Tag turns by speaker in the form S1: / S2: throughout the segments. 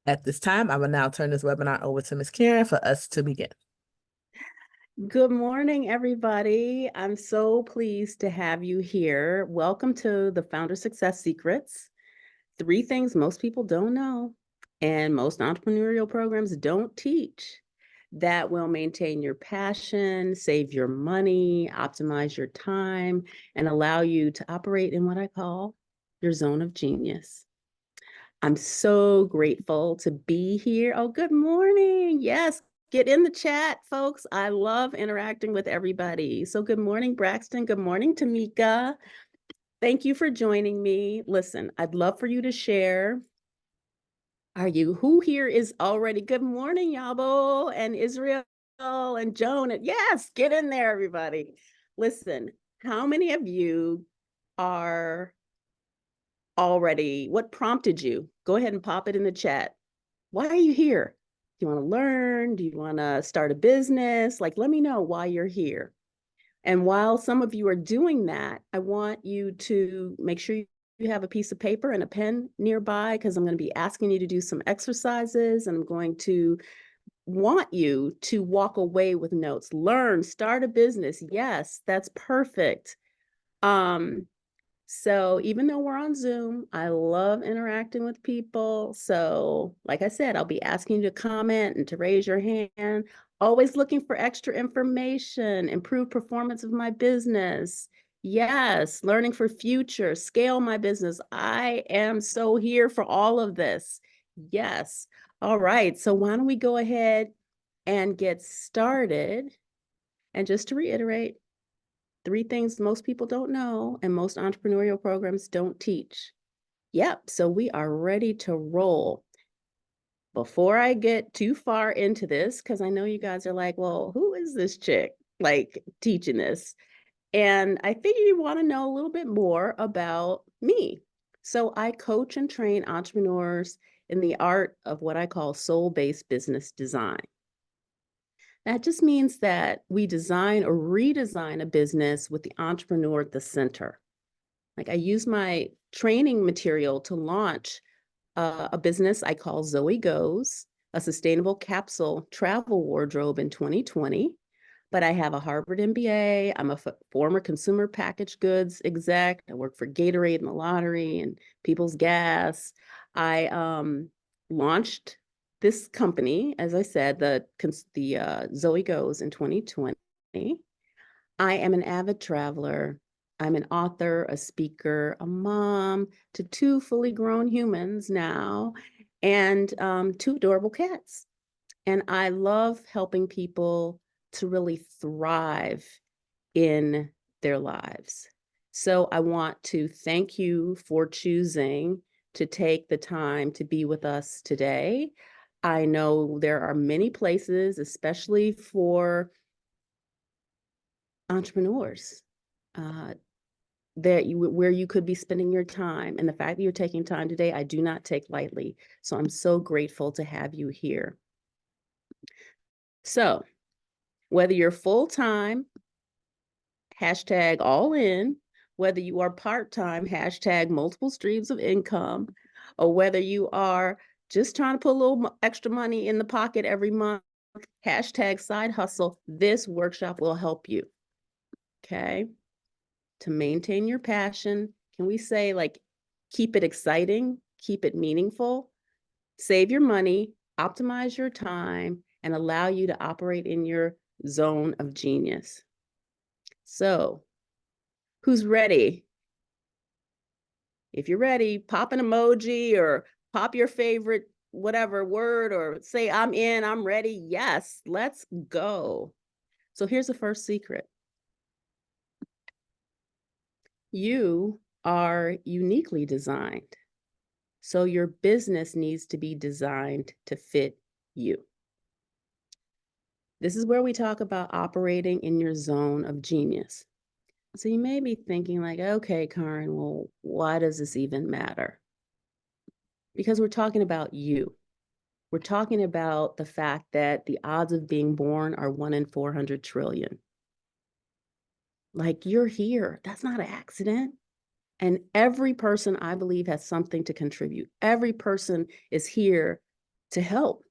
S1: At this time, I will now turn this webinar over to Ms. Karyn for us to begin.
S2: Good morning, everybody. I'm so pleased to have you here. Welcome to the Founder Success Secrets. 3 things most people don't know and most entrepreneurial programs don't teach that will maintain your passion, save your money, optimize your time, and allow you to operate in what I call your zone of genius. I'm so grateful to be here. Oh, good morning. Yes, get in the chat, folks. I love interacting with everybody. So good morning, Braxton. Good morning, Tamika. Thank you for joining me. Listen, I'd love for you to share. Who here is already? Good morning, NAWBO and Israel and Joan. Yes, get in there, everybody. Listen, how many of you are already, what prompted you? Go ahead and pop it in the chat. Why are you here? Do you want to learn? Do you want to start a business? Like, let me know why you're here. And while some of you are doing that, I want you to make sure you have a piece of paper and a pen nearby, because I'm going to be asking you to do some exercises, and I'm going to want you to walk away with notes. Learn, start a business. Yes, that's perfect. So even though we're on Zoom, I love interacting with people. So like I said, I'll be asking you to comment and to raise your hand. Always looking for extra information, improve performance of my business. Yes, learning for future, scale my business. I am so here for all of this. Yes. All right. So why don't we go ahead and get started? And just to reiterate, 3 things most people don't know and most entrepreneurial programs don't teach. Yep, so we are ready to roll. Before I get too far into this, because I know you guys are like, well, who is this chick like teaching this? And I figure you want to know a little bit more about me. So I coach and train entrepreneurs in the art of what I call soul-based business design. That just means that we design or redesign a business with the entrepreneur at the center. Like, I use my training material to launch a business I call Zoe Goes, a sustainable capsule travel wardrobe in 2020. But I have a Harvard MBA. I'm a former consumer packaged goods exec. I work for Gatorade and the lottery and People's Gas. I launched this company, as I said, the Zoe Goes in 2020. I am an avid traveler. I'm an author, a speaker, a mom to 2 fully grown humans now, and 2 adorable cats. And I love helping people to really thrive in their lives. So I want to thank you for choosing to take the time to be with us today. I know there are many places, especially for entrepreneurs, where you could be spending your time. And the fact that you're taking time today, I do not take lightly. So I'm so grateful to have you here. So whether you're full-time, hashtag all in, whether you are part-time, hashtag multiple streams of income, or whether you are just trying to put a little extra money in the pocket every month, hashtag side hustle, this workshop will help you. Okay? To maintain your passion, can we say, like, keep it exciting, keep it meaningful, save your money, optimize your time, and allow you to operate in your zone of genius. So, who's ready? If you're ready, pop an emoji or pop your favorite whatever word, or say, I'm in, I'm ready. Yes, let's go. So here's the first secret. You are uniquely designed. So your business needs to be designed to fit you. This is where we talk about operating in your zone of genius. So you may be thinking like, okay, Karyn, well, why does this even matter? Because we're talking about you. We're talking about the fact that the odds of being born are 1 in 400 trillion. Like, you're here. That's not an accident. And every person, I believe, has something to contribute. Every person is here to help,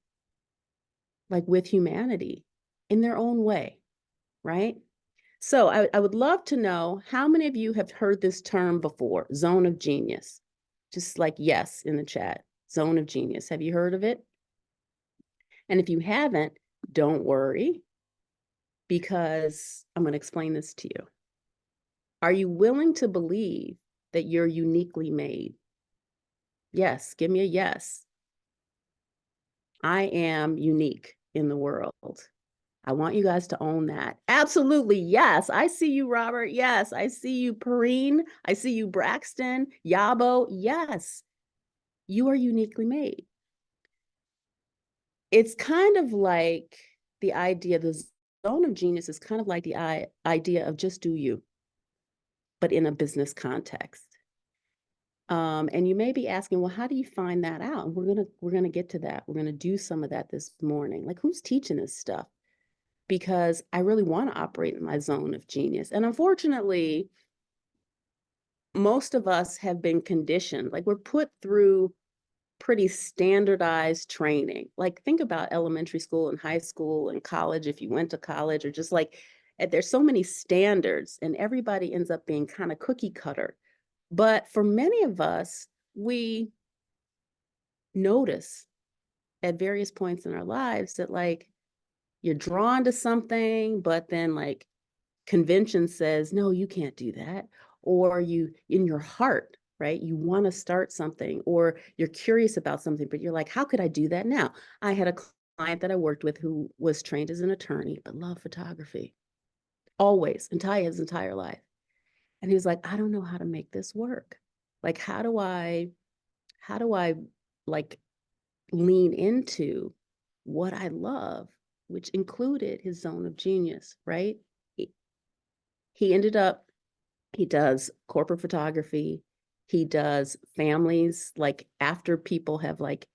S2: like with humanity in their own way, right? So I would love to know how many of you have heard this term before, zone of genius? Just like yes in the chat, zone of genius. Have you heard of it? And if you haven't, don't worry, because I'm going to explain this to you. Are you willing to believe that you're uniquely made? Yes, give me a yes. I am unique in the world. I want you guys to own that. Absolutely, yes. I see you, Robert. Yes. I see you, Karyn. I see you, Braxton, NAWBO. Yes, you are uniquely made. It's kind of like the idea, the zone of genius is kind of like the idea of just do you, but in a business context. And you may be asking, well, how do you find that out? And we're gonna get to that. We're gonna do some of that this morning. Like, who's teaching this stuff? Because I really want to operate in my zone of genius. And unfortunately, most of us have been conditioned, like we're put through pretty standardized training. Like, think about elementary school and high school and college, if you went to college, or just like there's so many standards and everybody ends up being kind of cookie cutter. But for many of us, we notice at various points in our lives that like you're drawn to something, but then like convention says, no, you can't do that. Or you, in your heart, right, you want to start something, or you're curious about something, but you're like, how could I do that now? I had a client that I worked with who was trained as an attorney, but loved photography always, his entire life. And he was like, I don't know how to make this work. Like, how do I like lean into what I love, which included his zone of genius, right? He ended up, he does corporate photography. He does families, like after people have like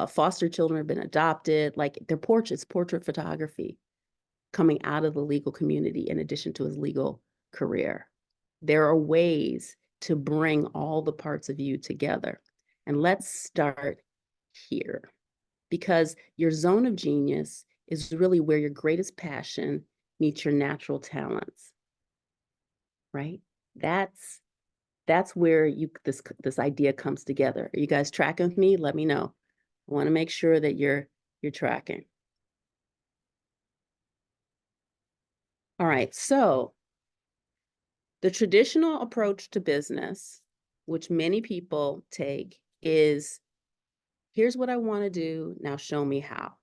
S2: foster children have been adopted, like their portraits, portrait photography coming out of the legal community in addition to his legal career. There are ways to bring all the parts of you together. And let's start here, because your zone of genius is really where your greatest passion meets your natural talents, right? That's where this idea comes together. Are you guys tracking with me? Let me know. I want to make sure that you're tracking. All right, so the traditional approach to business, which many people take, is here's what I want to do, now show me how.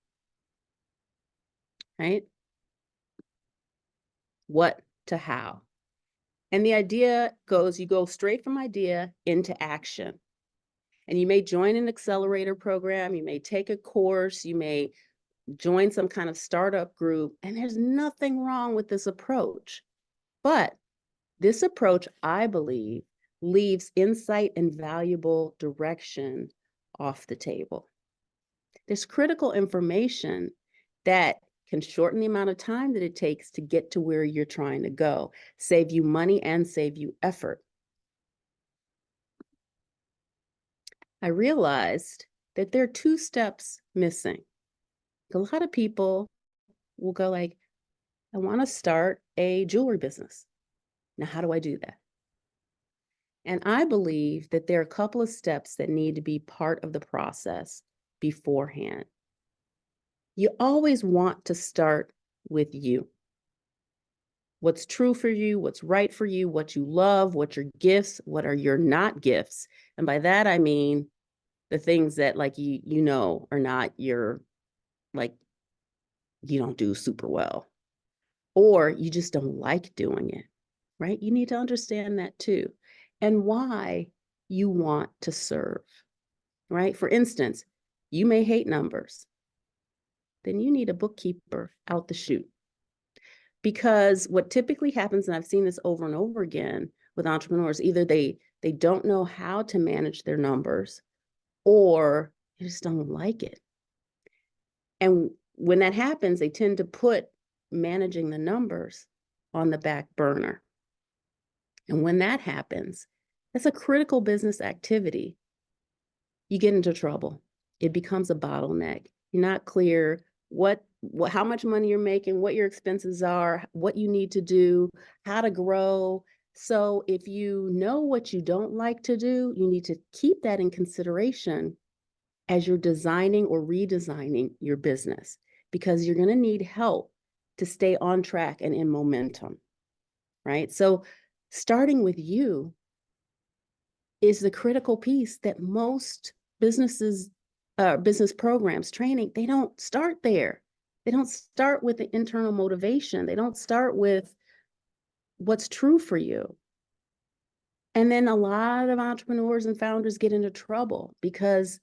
S2: Right? What to how. And the idea goes, you go straight from idea into action. And you may join an accelerator program, you may take a course, you may join some kind of startup group, and there's nothing wrong with this approach. But this approach, I believe, leaves insight and valuable direction off the table. There's critical information that can shorten the amount of time that it takes to get to where you're trying to go, save you money and save you effort. I realized that there are two steps missing. A lot of people will go like, I want to start a jewelry business. Now, how do I do that? And I believe that there are a couple of steps that need to be part of the process beforehand. You always want to start with you. What's true for you, what's right for you, what you love, what your gifts, what are your not gifts. And by that, I mean the things that like you know are not your, like, you don't do super well, or you just don't like doing it, right? You need to understand that too. And why you want to serve, right? For instance, you may hate numbers. Then you need a bookkeeper out the chute. Because what typically happens, and I've seen this over and over again with entrepreneurs, either they don't know how to manage their numbers, or they just don't like it. And when that happens, they tend to put managing the numbers on the back burner. And when that happens, that's a critical business activity. You get into trouble. it becomes a bottleneck. You're not clear how much money you're making, what your expenses are, what you need to do, how to grow. So if you know what you don't like to do, you need to keep that in consideration as you're designing or redesigning your business, because you're going to need help to stay on track and in momentum, right? So starting with you is the critical piece that most businesses, business programs, training, they don't start there. They don't start with the internal motivation. They don't start with what's true for you. And then a lot of entrepreneurs and founders get into trouble because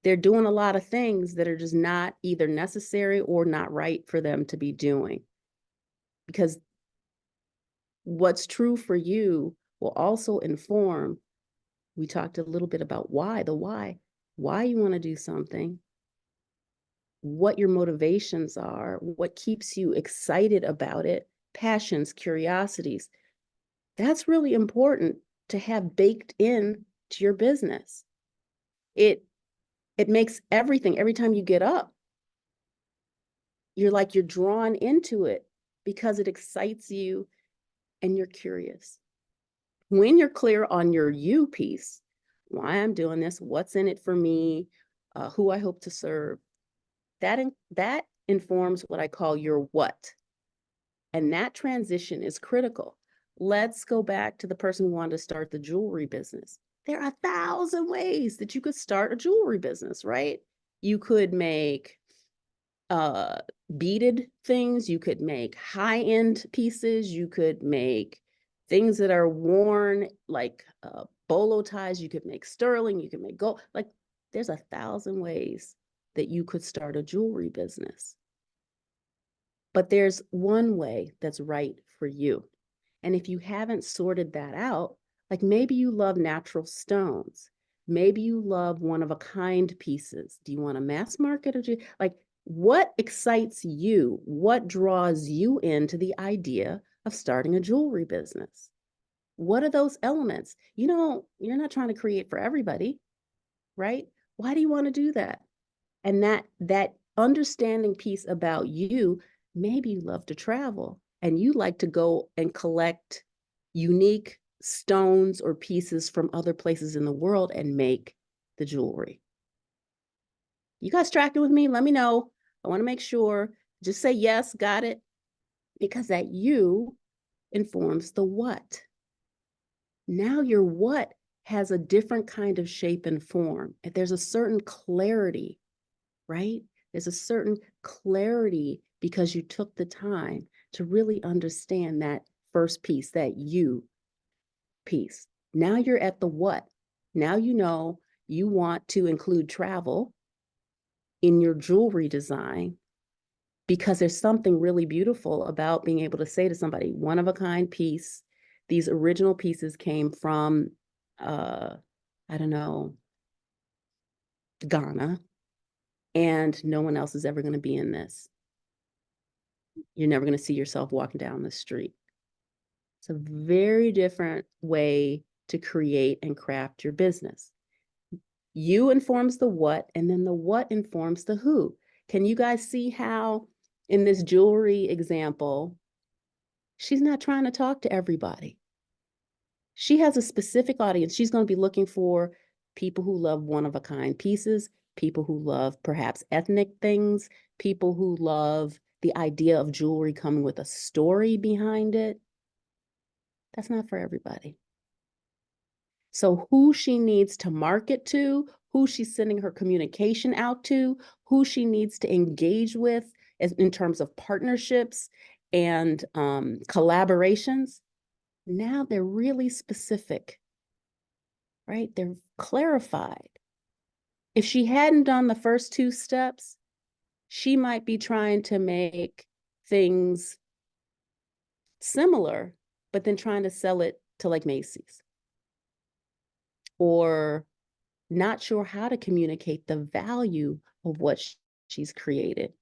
S2: they're doing a lot of things that are just not either necessary or not right for them to be doing. Because what's true for you will also inform, we talked a little bit about why you want to do something, what your motivations are, what keeps you excited about it, passions, curiosities. That's really important to have baked in to your business. It makes everything, every time you get up, you're drawn into it because it excites you and you're curious. When you're clear on your you piece, why I'm doing this, what's in it for me, who I hope to serve, that informs what I call your what. And that transition is critical. Let's go back to the person who wanted to start the jewelry business. There are 1,000 ways that you could start a jewelry business, right? You could make beaded things, you could make high-end pieces, you could make things that are worn like bolo ties, you could make sterling, you could make gold. Like there's 1,000 ways that you could start a jewelry business. But there's one way that's right for you. And if you haven't sorted that out, like maybe you love natural stones, maybe you love one-of-a-kind pieces. Do you want to mass market, or like what excites you? What draws you into the idea of starting a jewelry business? What are those elements? You're not trying to create for everybody, right? Why do you want to do that? And that understanding piece about you, maybe you love to travel and you like to go and collect unique stones or pieces from other places in the world and make the jewelry. You guys tracking with me? Let me know. I want to make sure. Just say yes, got it. Because that you informs the what. Now your what has a different kind of shape and form. There's a certain clarity, right? There's a certain clarity because you took the time to really understand that first piece, that you piece. Now you're at the what. Now you know you want to include travel in your jewelry design because there's something really beautiful about being able to say to somebody, one of a kind piece. These original pieces came from, I don't know, Ghana, and no one else is ever going to be in this. You're never going to see yourself walking down the street. It's a very different way to create and craft your business. You informs the what, and then the what informs the who. Can you guys see how in this jewelry example, she's not trying to talk to everybody. She has a specific audience. She's going to be looking for people who love one-of-a-kind pieces, people who love perhaps ethnic things, people who love the idea of jewelry coming with a story behind it. That's not for everybody. So who she needs to market to, who she's sending her communication out to, who she needs to engage with in terms of partnerships and collaborations, now they're really specific, right? They're clarified. If she hadn't done the first two steps, she might be trying to make things similar, but then trying to sell it to like Macy's, or not sure how to communicate the value of what she's created.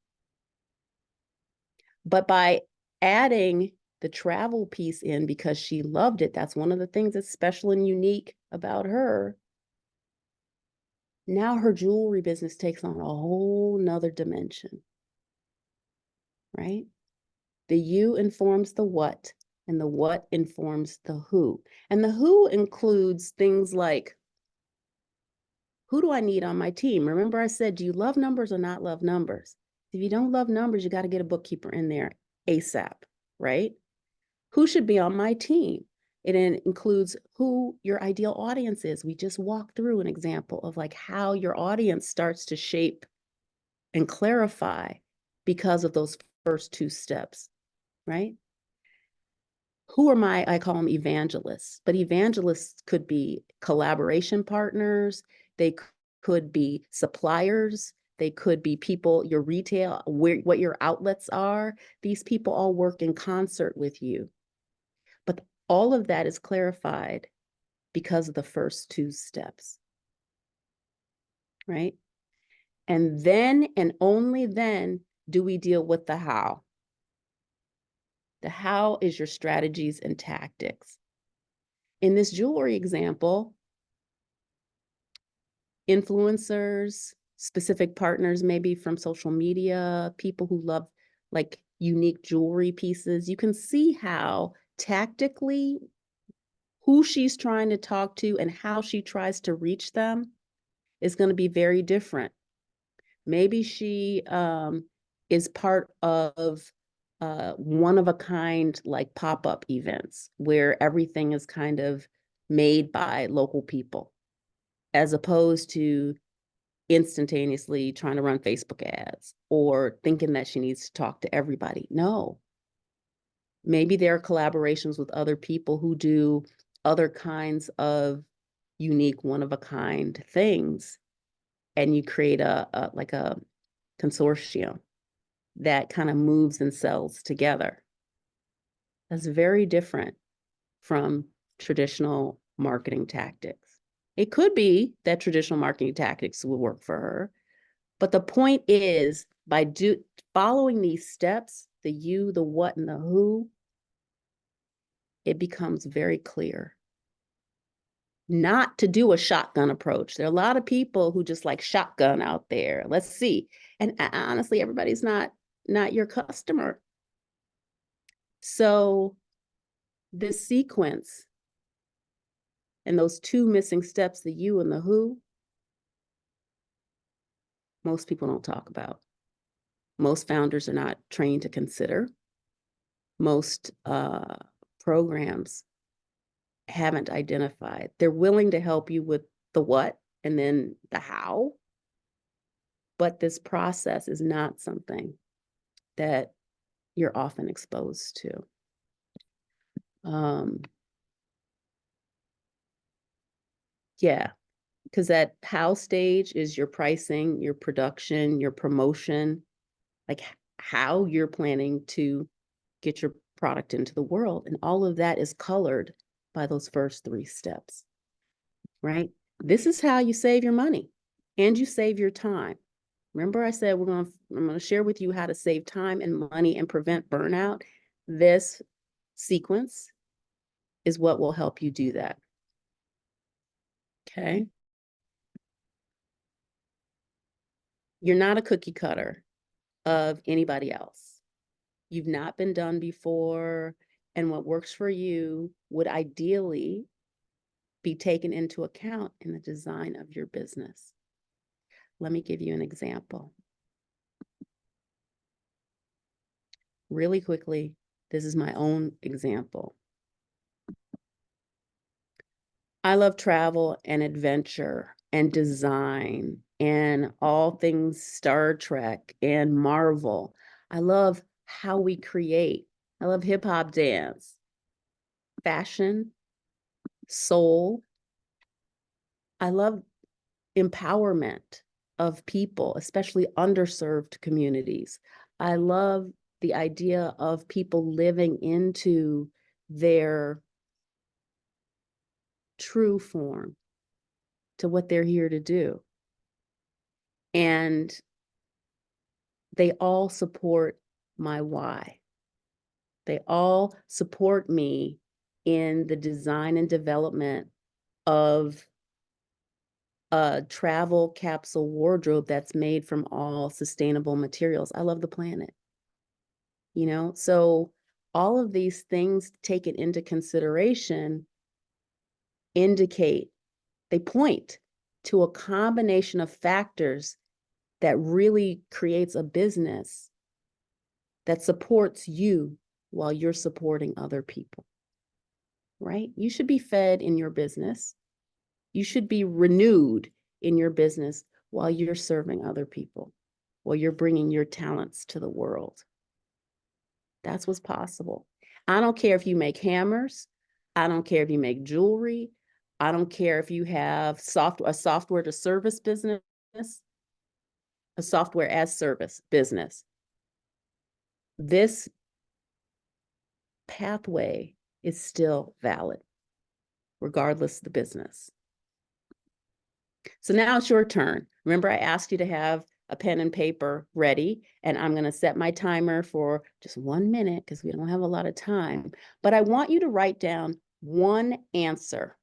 S2: But by adding the travel piece in because she loved it, that's one of the things that's special and unique about her. Now her jewelry business takes on a whole nother dimension, right? The you informs the what, and the what informs the who. And the who includes things like, who do I need on my team? Remember I said, do you love numbers or not love numbers? If you don't love numbers, you got to get a bookkeeper in there ASAP, right? Who should be on my team? It includes who your ideal audience is. We just walked through an example of like how your audience starts to shape and clarify because of those first two steps, right? Who are I call them evangelists, but evangelists could be collaboration partners. They could be suppliers. They could be people, your retail, what your outlets are. These people all work in concert with you. But all of that is clarified because of the first two steps, right? And then, and only then, do we deal with the how. The how is your strategies and tactics. In this jewelry example, influencers, specific partners, maybe from social media, people who love like unique jewelry pieces, you can see how tactically who she's trying to talk to and how she tries to reach them is going to be very different. Maybe she is part of one of a kind like pop-up events where everything is kind of made by local people, as opposed to instantaneously trying to run Facebook ads or thinking that she needs to talk to everybody. No. Maybe there are collaborations with other people who do other kinds of unique, one-of-a-kind things, and you create like a consortium that kind of moves and sells together. That's very different from traditional marketing tactics. It could be that traditional marketing tactics will work for her, but the point is, by following these steps, the you, the what, and the who, it becomes very clear not to do a shotgun approach. There are a lot of people who just like shotgun out there. Let's see. And honestly, everybody's not your customer. So this sequence and those two missing steps, the you and the who, most people don't talk about. Most founders are not trained to consider. Most programs haven't identified. They're willing to help you with the what and then the how, but this process is not something that you're often exposed to. Yeah, because that how stage is your pricing, your production, your promotion, like how you're planning to get your product into the world. And all of that is colored by those first three steps, right? This is how you save your money and you save your time. Remember I said I'm going to share with you how to save time and money and prevent burnout. This sequence is what will help you do that. Okay. You're not a cookie cutter of anybody else. You've not been done before, and what works for you would ideally be taken into account in the design of your business. Let me give you an example. Really quickly, this is my own example. I love travel and adventure and design and all things Star Trek and Marvel. I love how we create. I love hip hop dance, fashion, soul. I love empowerment of people, especially underserved communities. I love the idea of people living into their true form, to what they're here to do. And they all support my why. They all support me in the design and development of a travel capsule wardrobe that's made from all sustainable materials. I love the planet, you know? So all of these things taken into consideration indicate, they point to a combination of factors that really creates a business that supports you while you're supporting other people, right? You should be fed in your business. You should be renewed in your business while you're serving other people, while you're bringing your talents to the world. That's what's possible. I don't care if you make hammers. I don't care if you make jewelry. I don't care if you have a software to service business, a software as service business. This pathway is still valid, regardless of the business. So now it's your turn. Remember, I asked you to have a pen and paper ready, and I'm going to set my timer for just 1 minute because we don't have a lot of time. But I want you to write down one answer.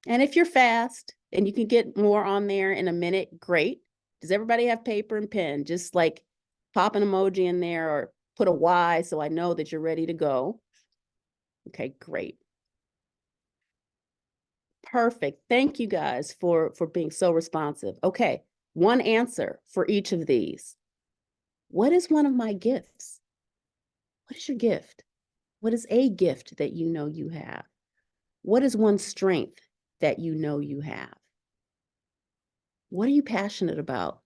S2: And if you're fast and you can get more on there in a minute, great. Does everybody have paper and pen? Just like pop an emoji in there or put a Y so I know that you're ready to go. Okay, great. Perfect. Thank you guys for being so responsive. Okay, one answer for each of these. What is one of my gifts? What is your gift? What is a gift that you know you have? What is one strength that you know you have? What are you passionate about?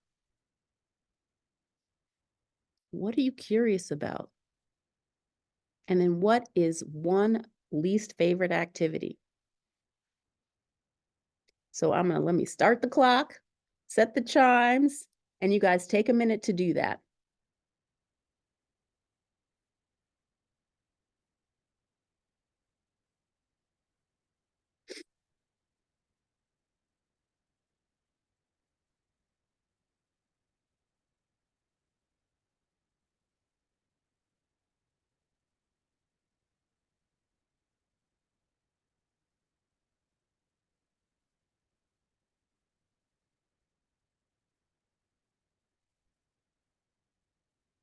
S2: What are you curious about? And then what is one least favorite activity? So let me start the clock, set the chimes, and you guys take a minute to do that.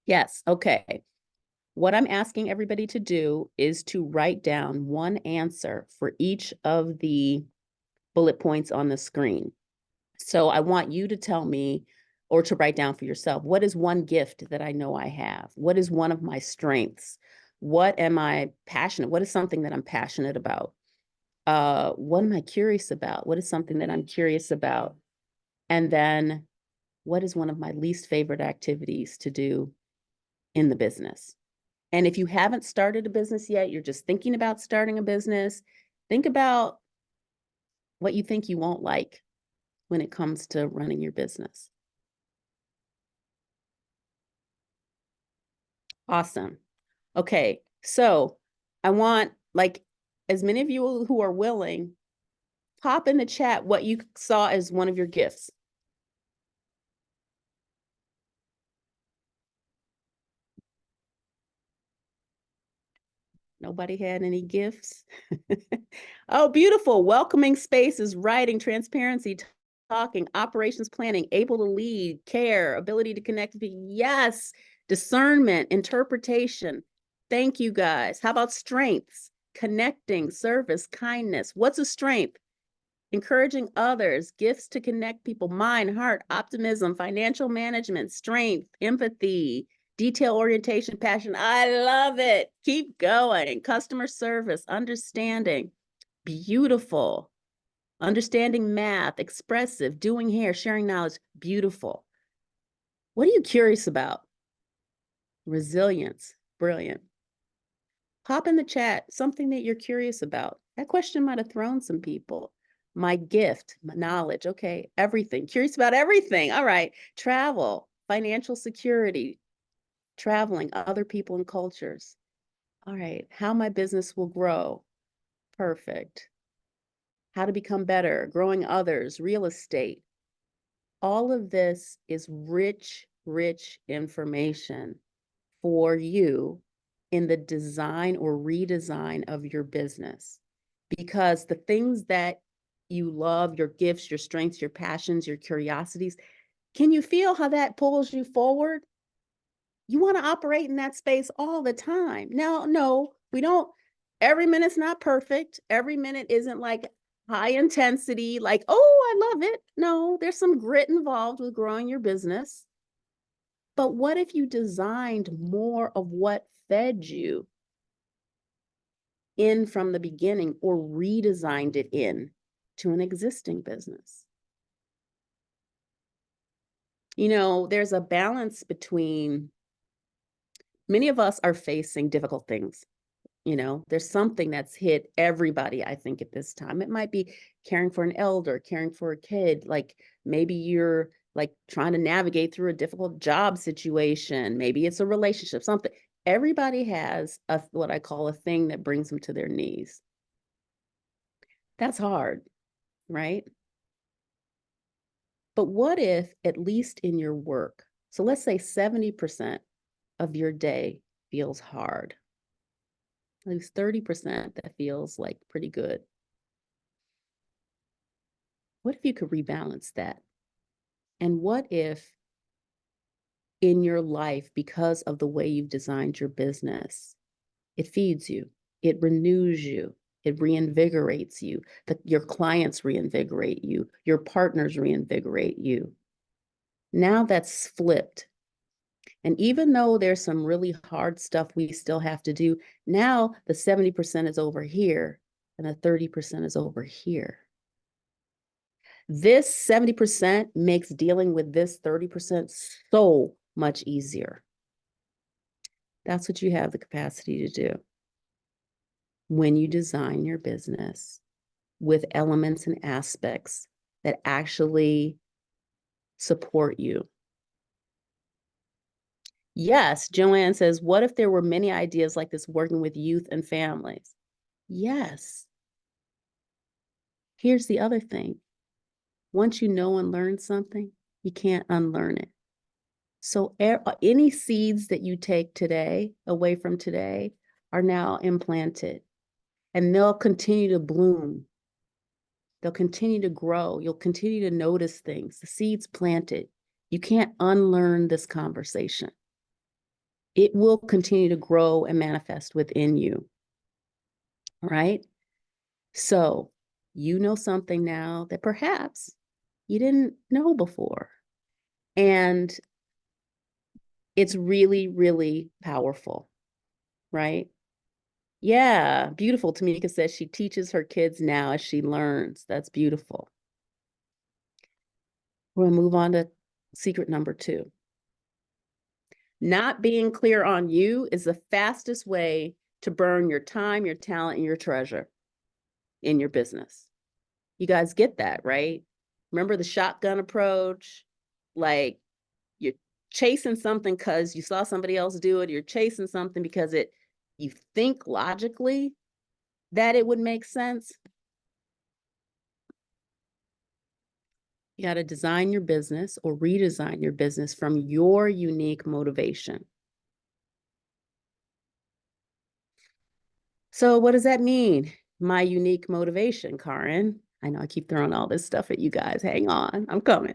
S2: Yes, okay. What I'm asking everybody to do is to write down one answer for each of the bullet points on the screen. So I want you to tell me or to write down for yourself, what is one gift that I know I have? What is one of my strengths? What am I passionate? What is something that I'm passionate about? What am I curious about? What is something that I'm curious about? And then what is one of my least favorite activities to do in the business? And if you haven't started a business yet, you're just thinking about starting a business, think about what you think you won't like when it comes to running your business. Awesome. Okay, so I want like as many of you who are willing, pop in the chat what you saw as one of your gifts. Nobody had any gifts? Oh, beautiful. Welcoming spaces, writing, transparency, talking, operations planning, able to lead, care, ability to connect with people. Yes. Discernment, interpretation. Thank you guys. How about strengths? Connecting, service, kindness. What's a strength? Encouraging others, gifts to connect people, mind, heart, optimism, financial management, strength, empathy, detail orientation, passion. I love it. Keep going. Customer service, understanding, beautiful. Understanding math, expressive, doing hair, sharing knowledge, beautiful. What are you curious about? Resilience, brilliant. Pop in the chat something that you're curious about. That question might have thrown some people. My gift, my knowledge, okay, everything. Curious about everything. All right, travel, financial security, traveling, other people and cultures. All right, how my business will grow. Perfect. How to become better, growing others, real estate. All of this is rich, rich information for you in the design or redesign of your business. Because the things that you love, your gifts, your strengths, your passions, your curiosities. Can you feel how that pulls you forward? You want to operate in that space all the time. Now, no, we don't. Every minute's not perfect. Every minute isn't like high intensity, like, oh, I love it. No, there's some grit involved with growing your business. But what if you designed more of what fed you in from the beginning, or redesigned it in to an existing business? You know, there's a balance between, many of us are facing difficult things. You know, there's something that's hit everybody, I think, at this time. It might be caring for an elder, caring for a kid. Like maybe you're like trying to navigate through a difficult job situation. Maybe it's a relationship, something. Everybody has a what I call a thing that brings them to their knees. That's hard, right? But what if, at least in your work, so let's say 70% of your day feels hard, leaves 30% that feels like pretty good. What if you could rebalance that? And what if in your life, because of the way you've designed your business, it feeds you, it renews you, it reinvigorates you, your clients reinvigorate you, your partners reinvigorate you. Now that's flipped. And even though there's some really hard stuff we still have to do, now the 70% is over here and the 30% is over here. This 70% makes dealing with this 30% so much easier. That's what you have the capacity to do when you design your business with elements and aspects that actually support you. Yes, Joanne says, what if there were many ideas like this working with youth and families? Yes. Here's the other thing. Once you know and learn something, you can't unlearn it. So any seeds that you take today, away from today, are now implanted, and they'll continue to bloom. They'll continue to grow. You'll continue to notice things. The seeds planted. You can't unlearn this conversation. It will continue to grow and manifest within you. All right? So you know something now that perhaps you didn't know before. And it's really, really powerful, right? Yeah, beautiful. Tamika says she teaches her kids now as she learns. That's beautiful. We'll move on to secret number 2. Not being clear on you is the fastest way to burn your time, your talent, and your treasure in your business. You guys get that, right? Remember the shotgun approach? Like you're chasing something because you saw somebody else do it. You're chasing something because you think logically that it would make sense. You got to design your business or redesign your business from your unique motivation. So what does that mean? My unique motivation, Karyn. I know I keep throwing all this stuff at you guys. Hang on, I'm coming.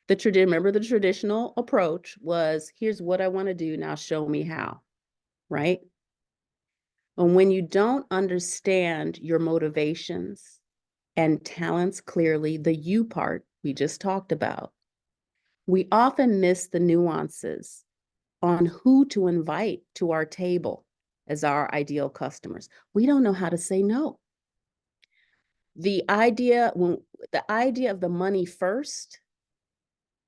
S2: Remember the traditional approach was, here's what I want to do, now show me how, right? And when you don't understand your motivations and talents clearly, the you part we just talked about, we often miss the nuances on who to invite to our table as our ideal customers. We don't know how to say no. The idea of the money first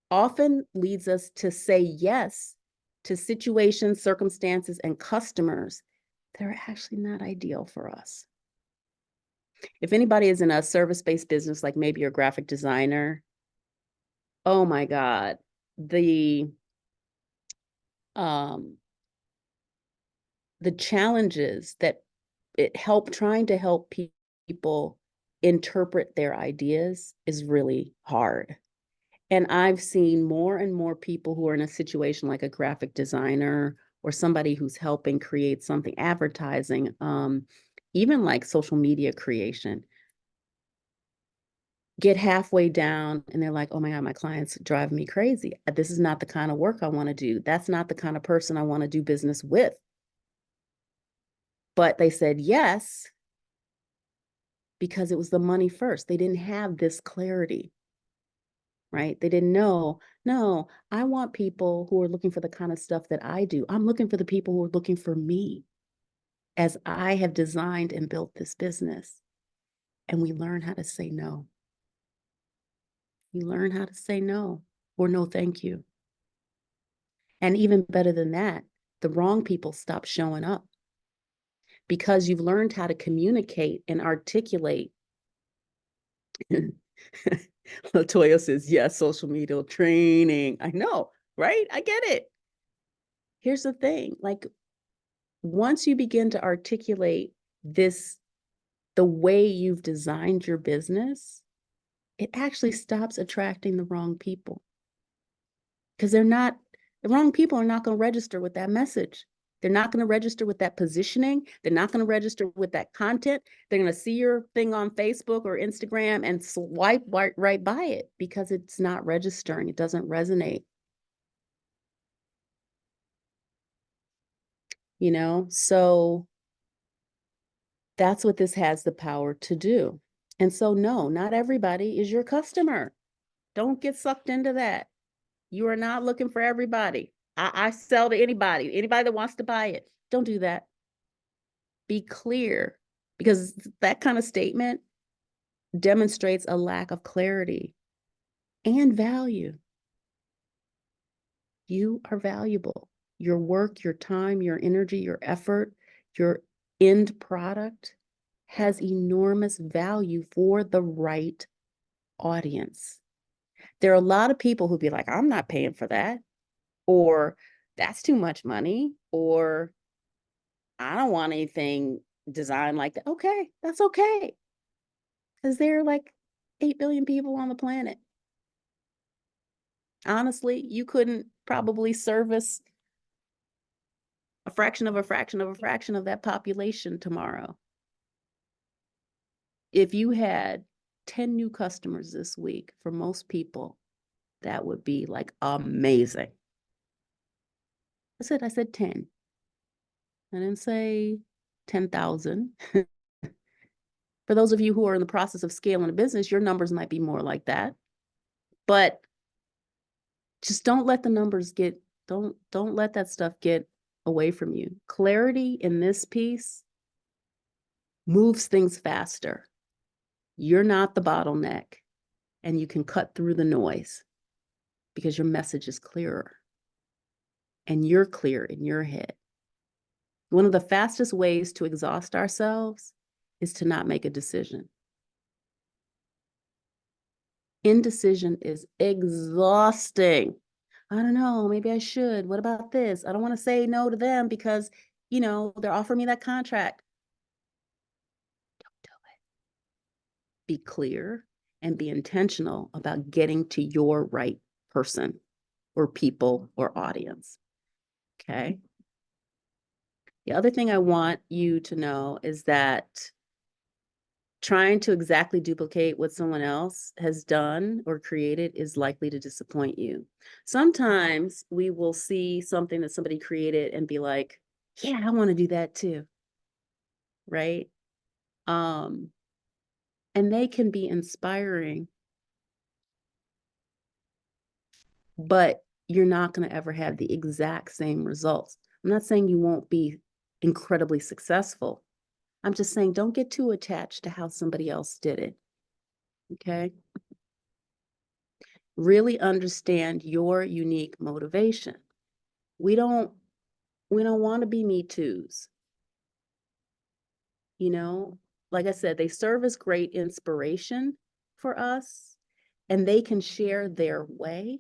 S2: often leads us to say yes to situations, circumstances, and customers that are actually not ideal for us. If anybody is in a service-based business, like maybe you're a graphic designer, oh my God, the challenges that trying to help people interpret their ideas is really hard. And I've seen more and more people who are in a situation like a graphic designer or somebody who's helping create something, advertising, even like social media creation, get halfway down and they're like, oh my God, my clients drive me crazy. This is not the kind of work I want to do. That's not the kind of person I want to do business with. But they said yes because it was the money first. They didn't have this clarity, right? They didn't know, no, I want people who are looking for the kind of stuff that I do. I'm looking for the people who are looking for me as I have designed and built this business. And we learn how to say no. You learn how to say no or no, thank you. And even better than that, the wrong people stop showing up because you've learned how to communicate and articulate. Latoya says, yes, social media training. I know, right? I get it. Here's the thing, like once you begin to articulate this, the way you've designed your business, it actually stops attracting the wrong people because the wrong people are not going to register with that message. They're not going to register with that positioning. They're not going to register with that content. They're going to see your thing on Facebook or Instagram and swipe right by it because it's not registering. It doesn't resonate. So that's what this has the power to do. And so, no, not everybody is your customer. Don't get sucked into that. You are not looking for everybody. I sell to anybody that wants to buy it. Don't do that. Be clear, because that kind of statement demonstrates a lack of clarity and value. You are valuable. Your work, your time, your energy, your effort, your end product has enormous value for the right audience. There are a lot of people who be like, I'm not paying for that, or that's too much money, or I don't want anything designed like that. Okay, that's okay. Because there are like 8 billion people on the planet. Honestly, you couldn't probably service a fraction of a fraction of a fraction of that population tomorrow. If you had 10 new customers this week, for most people, that would be like amazing. I said 10. I didn't say 10,000. For those of you who are in the process of scaling a business, your numbers might be more like that. But just don't let the numbers don't let that stuff get away from you. Clarity in this piece moves things faster. You're not the bottleneck, and you can cut through the noise because your message is clearer and you're clear in your head. One of the fastest ways to exhaust ourselves is to not make a decision. Indecision is exhausting. I don't know, maybe I should. What about this? I don't want to say no to them because, they're offering me that contract. Don't do it. Be clear and be intentional about getting to your right person or people or audience. Okay. The other thing I want you to know is that trying to exactly duplicate what someone else has done or created is likely to disappoint you. Sometimes we will see something that somebody created and be like, yeah, I want to do that too. Right? And they can be inspiring, but you're not going to ever have the exact same results. I'm not saying you won't be incredibly successful. I'm just saying don't get too attached to how somebody else did it. Okay? Really understand your unique motivation. We don't want to be Me Too's. Like I said, they serve as great inspiration for us and they can share their way,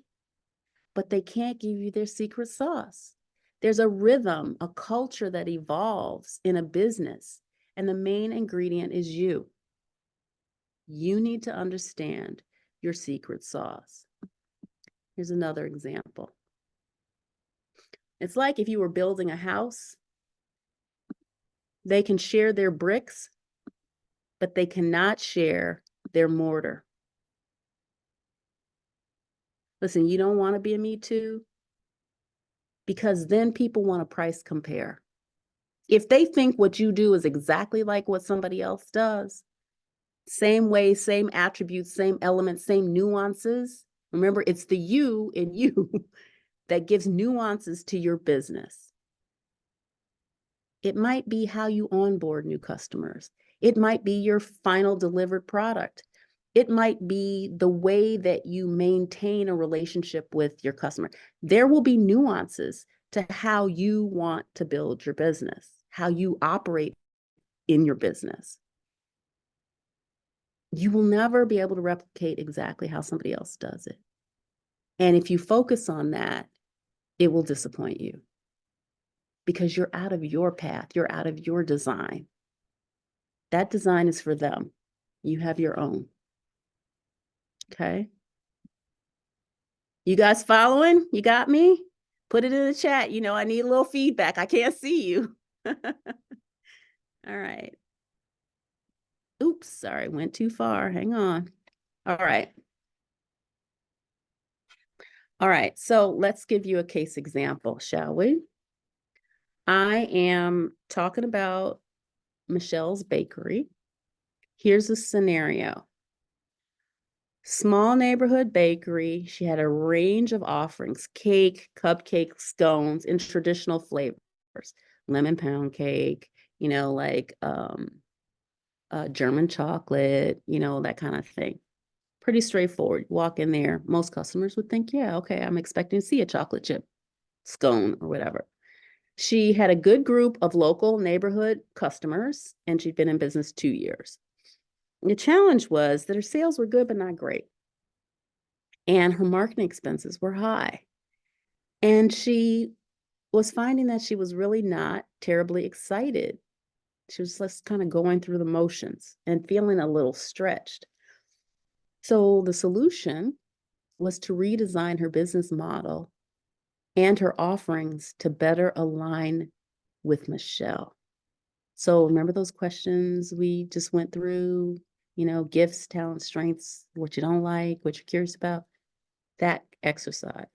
S2: but they can't give you their secret sauce. There's a rhythm, a culture that evolves in a business, and the main ingredient is you. You need to understand your secret sauce. Here's another example. It's like if you were building a house They can share their bricks, but they cannot share their mortar. Listen, you don't want to be a Me Too because then people want to price compare. If they think what you do is exactly like what somebody else does, same way, same attributes, same elements, same nuances. Remember, it's the you in you that gives nuances to your business. It might be how you onboard new customers. It might be your final delivered product. It might be the way that you maintain a relationship with your customer. There will be nuances to how you want to build your business, how you operate in your business. You will never be able to replicate exactly how somebody else does it. And if you focus on that, it will disappoint you because you're out of your path, you're out of your design. That design is for them. You have your own. Okay. You guys following? You got me? Put it in the chat. You know, I need a little feedback. I can't see you. All right. Oops, sorry, went too far. Hang on. All right. All right, so let's give you a case example, shall we? I am talking about Michelle's Bakery. Here's a scenario. Small neighborhood bakery. She had a range of offerings, cake, cupcake, scones in traditional flavors, lemon pound cake, you know, like German chocolate, you know, that kind of thing. Pretty straightforward. Walk in there. Most customers would think, yeah, okay, I'm expecting to see a chocolate chip scone or whatever. She had a good group of local neighborhood customers, and she'd been in business 2 years. The challenge was that her sales were good, but not great. And her marketing expenses were high. And she was finding that she was really not terribly excited. She was just kind of going through the motions and feeling a little stretched. So the solution was to redesign her business model and her offerings to better align with Michelle. So remember those questions we just went through, you know, gifts, talents, strengths, what you don't like, what you're curious about, that exercise.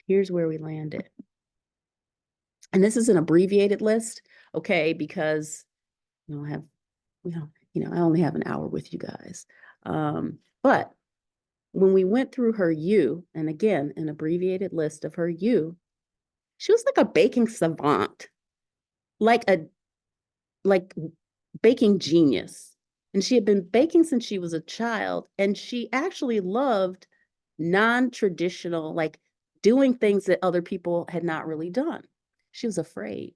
S2: Here's where we landed. And this is an abbreviated list, okay, because you know, I only have an hour with you guys. But when we went through her you, and again, an abbreviated list of her you, she was like a baking savant, like baking genius. And she had been baking since she was a child, and she actually loved non-traditional, like doing things that other people had not really done. She was afraid.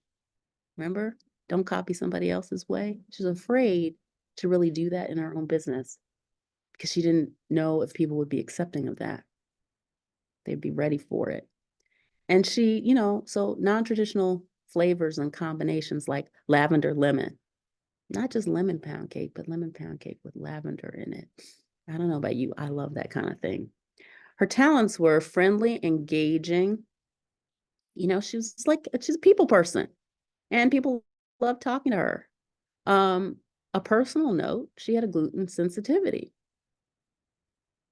S2: Remember? Don't copy somebody else's way. She was afraid to really do that in her own business because she didn't know if people would be accepting of that. They'd be ready for it. And she, you know, so non-traditional flavors and combinations like lavender lemon, not just lemon pound cake, but lemon pound cake with lavender in it. I don't know about you. I love that kind of thing. Her talents were friendly, engaging. You know, she's a people person and people loved talking to her. A personal note, she had a gluten sensitivity.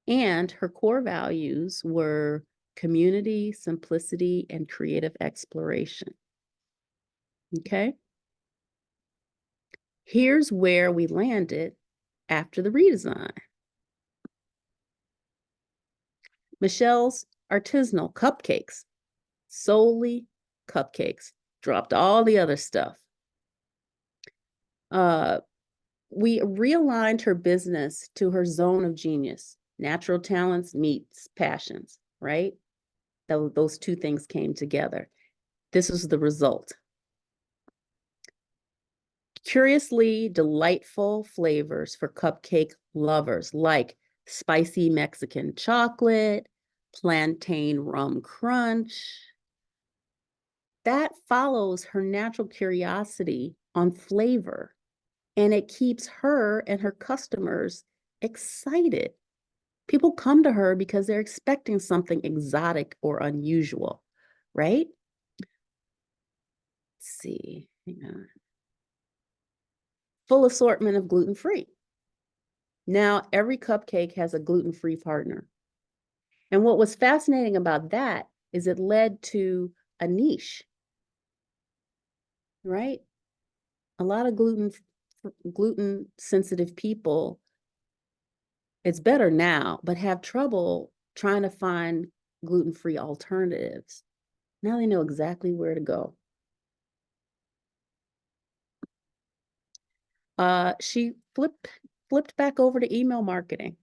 S2: And her core values were community, simplicity, and creative exploration. Okay. Here's where we landed after the redesign. Michelle's artisanal cupcakes, solely cupcakes, dropped all the other stuff. We realigned her business to her zone of genius, natural talents meets passions, right? Those two things came together. This was the result. Curiously delightful flavors for cupcake lovers, like spicy Mexican chocolate, plantain rum crunch. That follows her natural curiosity on flavor, and it keeps her and her customers excited. People come to her because they're expecting something exotic or unusual, right? Let's see, hang on. full assortment of gluten-free. Now every cupcake has a gluten-free partner. And what was fascinating about that is it led to a niche, right? A lot of gluten sensitive people, it's better now, but have trouble trying to find gluten-free alternatives. Now they know exactly where to go. She flipped back over to email marketing.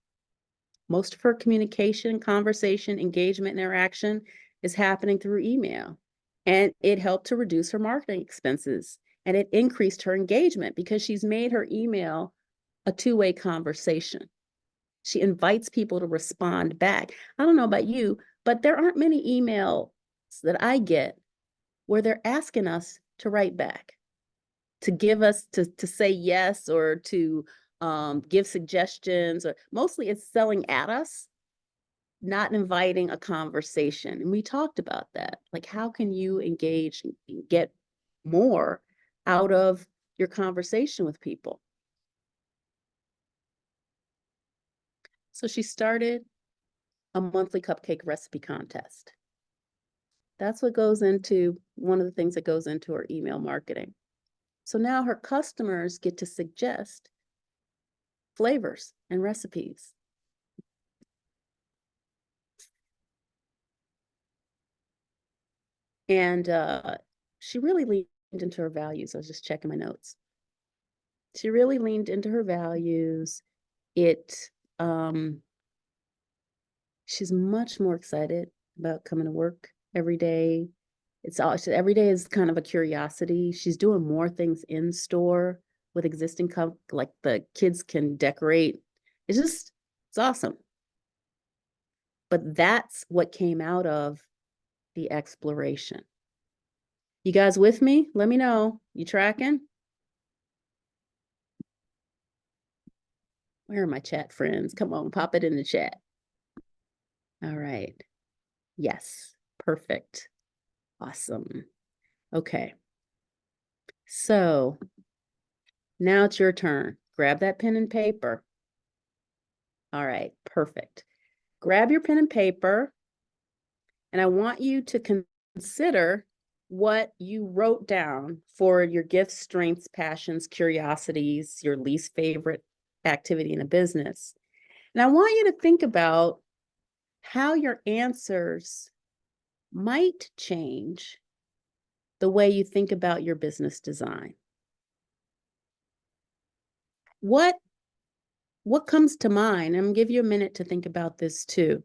S2: Most of her communication, conversation, engagement, and interaction is happening through email. And it helped to reduce her marketing expenses. And it increased her engagement because she's made her email a two-way conversation. She invites people to respond back. I don't know about you, but there aren't many emails that I get where they're asking us to write back, to give us, to say yes, or to give suggestions, or mostly it's selling at us, not inviting a conversation. And we talked about that. Like, how can you engage and get more out of your conversation with people? So she started a monthly cupcake recipe contest. That's what goes into one of the things that goes into her email marketing. So now her customers get to suggest flavors and recipes. And she really leaned into her values. I was just checking my notes. She really leaned into her values. She's much more excited about coming to work every day. Every day is kind of a curiosity. She's doing more things in store with existing like the kids can decorate. It's awesome. But that's what came out of the exploration. You guys with me? Let me know. You tracking? Where are my chat friends? Come on, pop it in the chat. All right. Yes. Perfect. Awesome. Okay. So now it's your turn. Grab that pen and paper. All right. Perfect. Grab your pen and paper, and I want you to consider what you wrote down for your gifts, strengths, passions, curiosities, your least favorite activity in a business. And I want you to think about how your answers might change the way you think about your business design. What comes to mind? I'm gonna give you a minute to think about this too.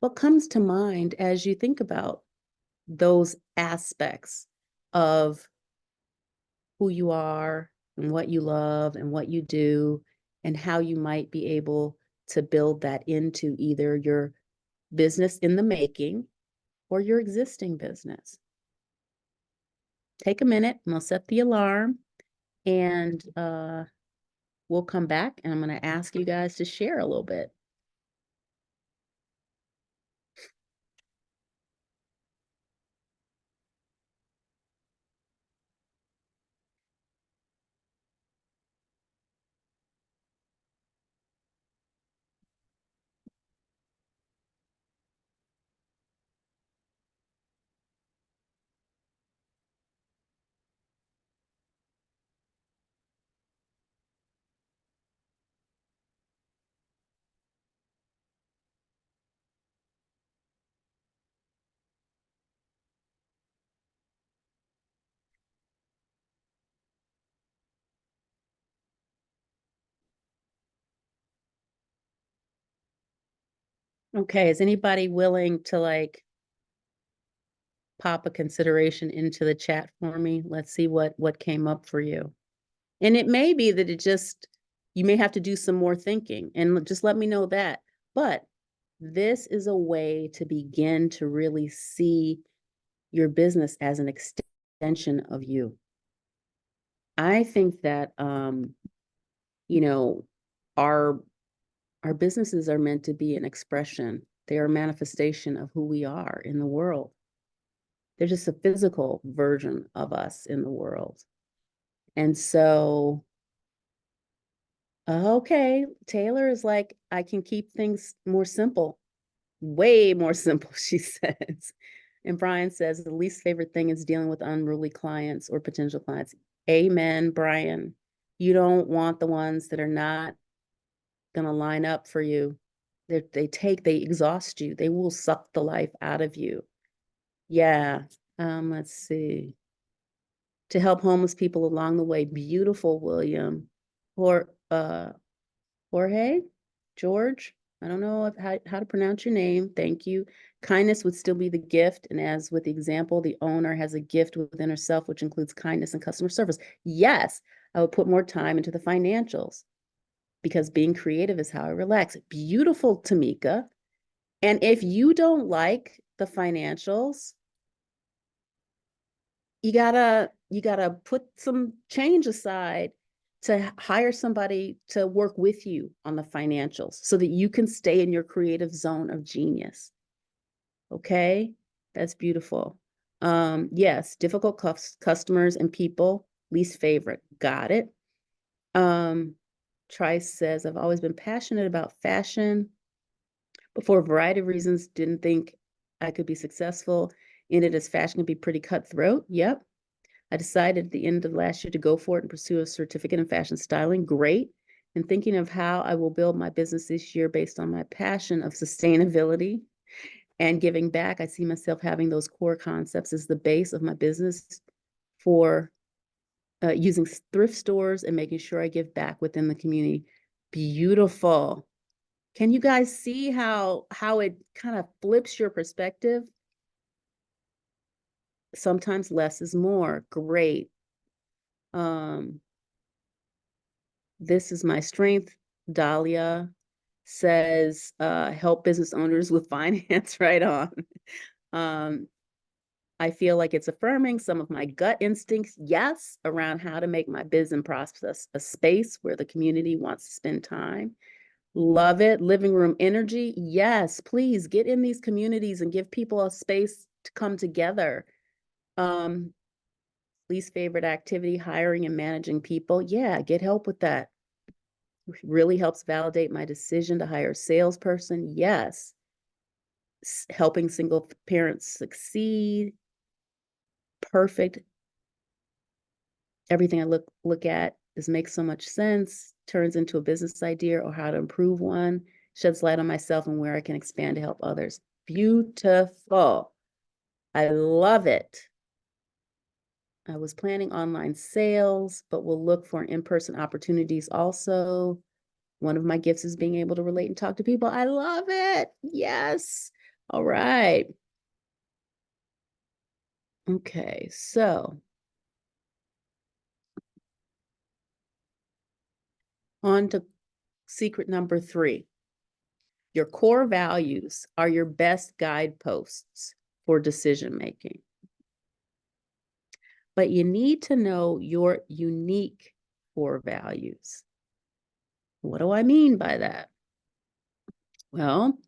S2: What comes to mind as you think about those aspects of who you are and what you love and what you do, and how you might be able to build that into either your business in the making or your existing business? Take a minute, and I'll set the alarm, and we'll come back, and I'm going to ask you guys to share a little bit. Okay, is anybody willing to like pop a consideration into the chat for me? Let's see what came up for you. And it may be that you may have to do some more thinking, and just let me know that. But this is a way to begin to really see your business as an extension of you. I think that you know, our businesses are meant to be an expression. They are a manifestation of who we are in the world. They're just a physical version of us in the world. And so Okay, Taylor is like, I can keep things more simple, way more simple, she says. And Brian says the least favorite thing is dealing with unruly clients or potential clients. Amen, Brian. You don't want the ones that are not going to line up for you. They exhaust you. They will suck the life out of you. Yeah. Let's see. To help homeless people along the way. Beautiful, William. Or Jorge, George. I don't know how to pronounce your name. Thank you. Kindness would still be the gift. And as with the example, the owner has a gift within herself, which includes kindness and customer service. Yes, I would put more time into the financials because being creative is how I relax. Beautiful, Tamika. And if you don't like the financials, you gotta put some change aside to hire somebody to work with you on the financials so that you can stay in your creative zone of genius. Okay, that's beautiful. Yes, difficult customers and people, least favorite. Got it. Trice says, I've always been passionate about fashion, but for a variety of reasons, didn't think I could be successful in it as fashion can be pretty cutthroat. Yep. I decided at the end of last year to go for it and pursue a certificate in fashion styling. Great. And thinking of how I will build my business this year based on my passion of sustainability and giving back. I see myself having those core concepts as the base of my business for using thrift stores and making sure I give back within the community. Beautiful. Can you guys see how it kind of flips your perspective? Sometimes less is more. Great. This is my strength. Dahlia says, help business owners with finance. Right on. Um, I feel like it's affirming some of my gut instincts, yes, around how to make my business process a space where the community wants to spend time. Love it. Living room energy. Yes, please get in these communities and give people a space to come together. Least favorite activity, hiring and managing people. Yeah, get help with that. Really helps validate my decision to hire a salesperson. Yes. Helping single parents succeed. Perfect. Everything I look at makes so much sense, turns into a business idea or how to improve one, sheds light on myself and where I can expand to help others. Beautiful. I love it. I was planning online sales, but will look for in-person opportunities also. One of my gifts is being able to relate and talk to people. I love it. Yes. All right. Okay, so on to secret number 3. Your core values are your best guideposts for decision making. But you need to know your unique core values. What do I mean by that? Well,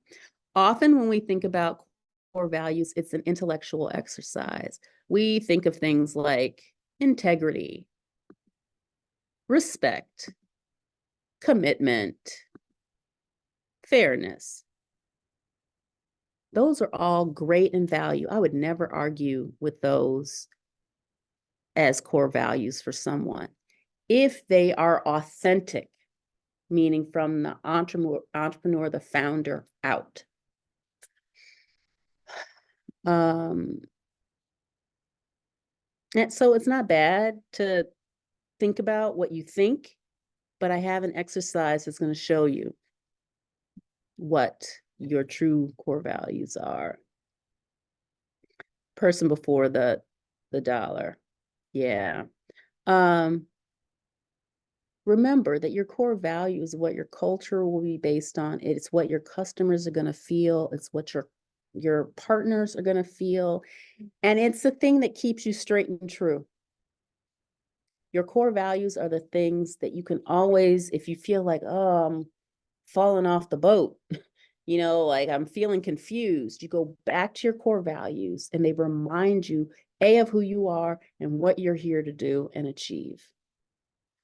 S2: often when we think about core values, it's an intellectual exercise. We think of things like integrity, respect, commitment, fairness. Those are all great in value. I would never argue with those as core values for someone if they are authentic, meaning from the entrepreneur, the founder out. And so it's not bad to think about what you think, but I have an exercise that's going to show you what your true core values are. Person before the dollar. Yeah. Remember that your core value is what your culture will be based on. It's what your customers are going to feel. It's what your partners are going to feel. And it's the thing that keeps you straight and true. Your core values are the things that you can always, if you feel like, oh, I'm falling off the boat, like I'm feeling confused, you go back to your core values and they remind you, A, of who you are and what you're here to do and achieve.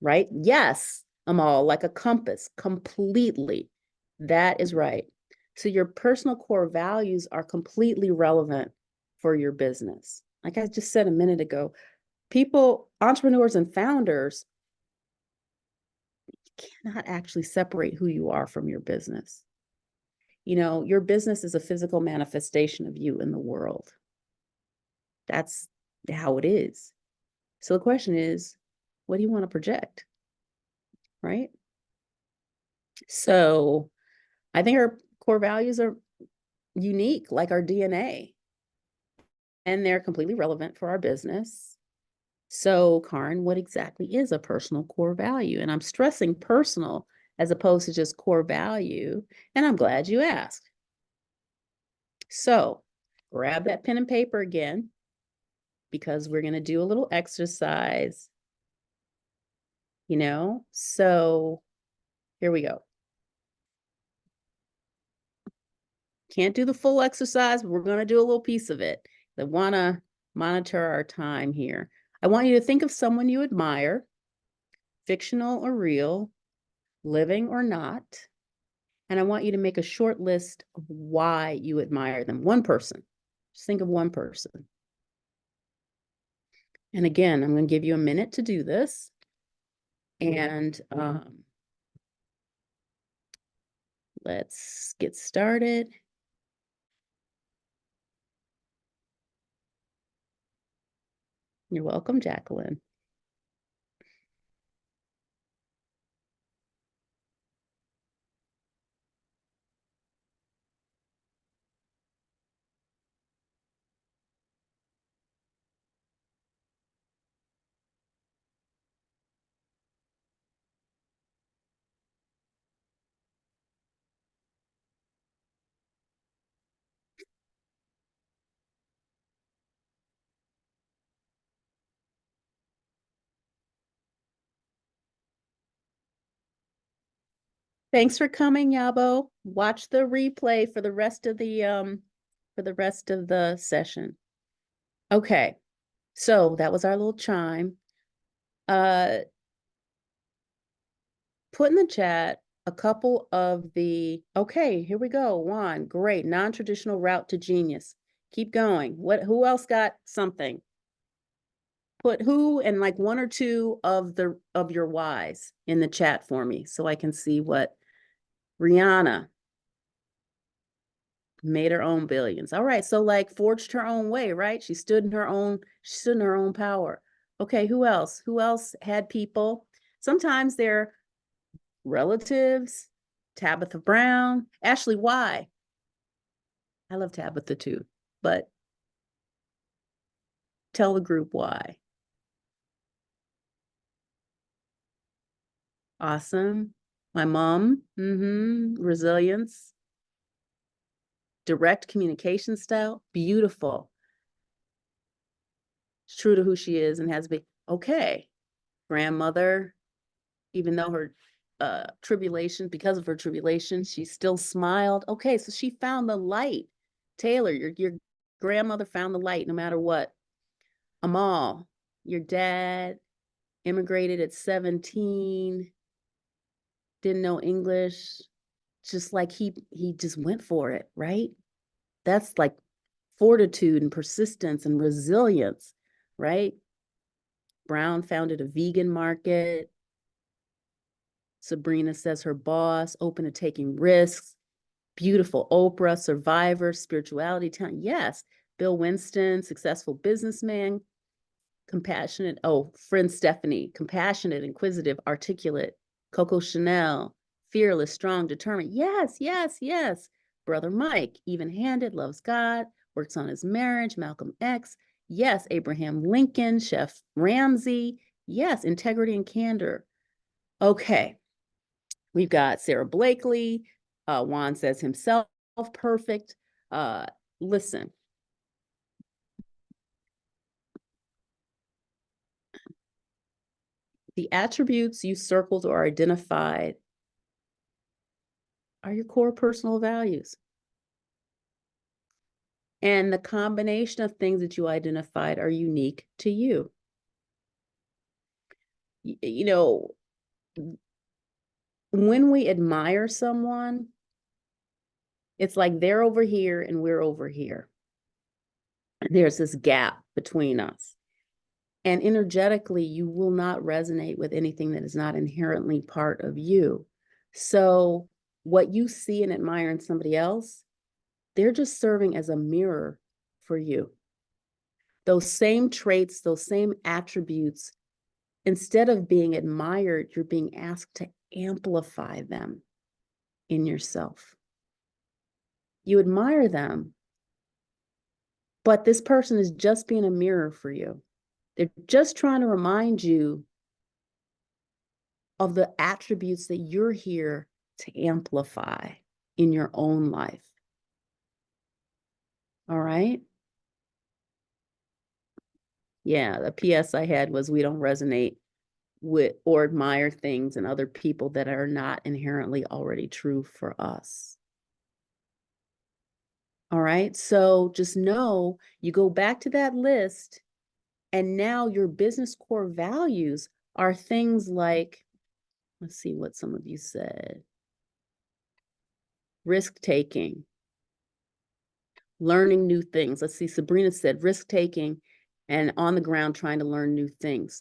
S2: Right? Yes. Amal, like a compass, completely. That is right. So your personal core values are completely relevant for your business. Like I just said a minute ago, people, entrepreneurs and founders cannot actually separate who you are from your business. You know, your business is a physical manifestation of you in the world. That's how it is. So the question is, what do you want to project? Right? So I think our core values are unique, like our DNA, and they're completely relevant for our business. So, Karyn, what exactly is a personal core value? And I'm stressing personal as opposed to just core value. And I'm glad you asked. So, grab that pen and paper again, because we're going to do a little exercise, you know? So, here we go. Can't do the full exercise, but we're going to do a little piece of it. I want to monitor our time here. I want you to think of someone you admire, fictional or real, living or not. And I want you to make a short list of why you admire them. One person. Just think of one person. And again, I'm going to give you a minute to do this. And let's get started. You're welcome, Jacqueline. Thanks for coming, Yabo. Watch the replay for the rest of the session. Okay. So that was our little chime. Put in the chat a couple of the, okay, here we go. Juan, great. Non-traditional route to genius. Keep going. Who else got something? Put who and like one or two of your whys in the chat for me so I can see what. Rihanna made her own billions. All right, so like forged her own way, right? She stood in her own power. Okay, who else? Who else had people? Sometimes they're relatives. Tabitha Brown, Ashley, why? I love Tabitha too, but tell the group why. Awesome. My mom, resilience, direct communication style, beautiful. It's true to who she is and has to be okay. Grandmother, even though her because of her tribulation, she still smiled. Okay, so she found the light. Taylor, your grandmother found the light no matter what. Amal, your dad immigrated at 17, didn't know English, just like he just went for it, right? That's like fortitude and persistence and resilience, right? Brown founded a vegan market. Sabrina says her boss, open to taking risks. Beautiful. Oprah, survivor, spirituality, talent. Yes. Bill Winston, successful businessman, compassionate. Oh, friend Stephanie, compassionate, inquisitive, articulate. Coco Chanel, fearless, strong, determined. Yes, yes, yes. Brother Mike, even-handed, loves God, works on his marriage. Malcolm X. Yes. Abraham Lincoln, Chef Ramsay. Yes. Integrity and candor. Okay. We've got Sarah Blakely. Juan says himself perfect. Listen. The attributes you circled or identified are your core personal values. And the combination of things that you identified are unique to you. You know, when we admire someone, it's like they're over here and we're over here. There's this gap between us. And energetically, you will not resonate with anything that is not inherently part of you. So what you see and admire in somebody else, they're just serving as a mirror for you. Those same traits, those same attributes, instead of being admired, you're being asked to amplify them in yourself. You admire them, but this person is just being a mirror for you. They're just trying to remind you of the attributes that you're here to amplify in your own life. All right? Yeah, the PS I had was we don't resonate with or admire things in other people that are not inherently already true for us. All right, so just know you go back to that list, and now your business core values are things like, let's see what some of you said. Risk taking, learning new things. Let's see, Sabrina said risk taking and on the ground trying to learn new things.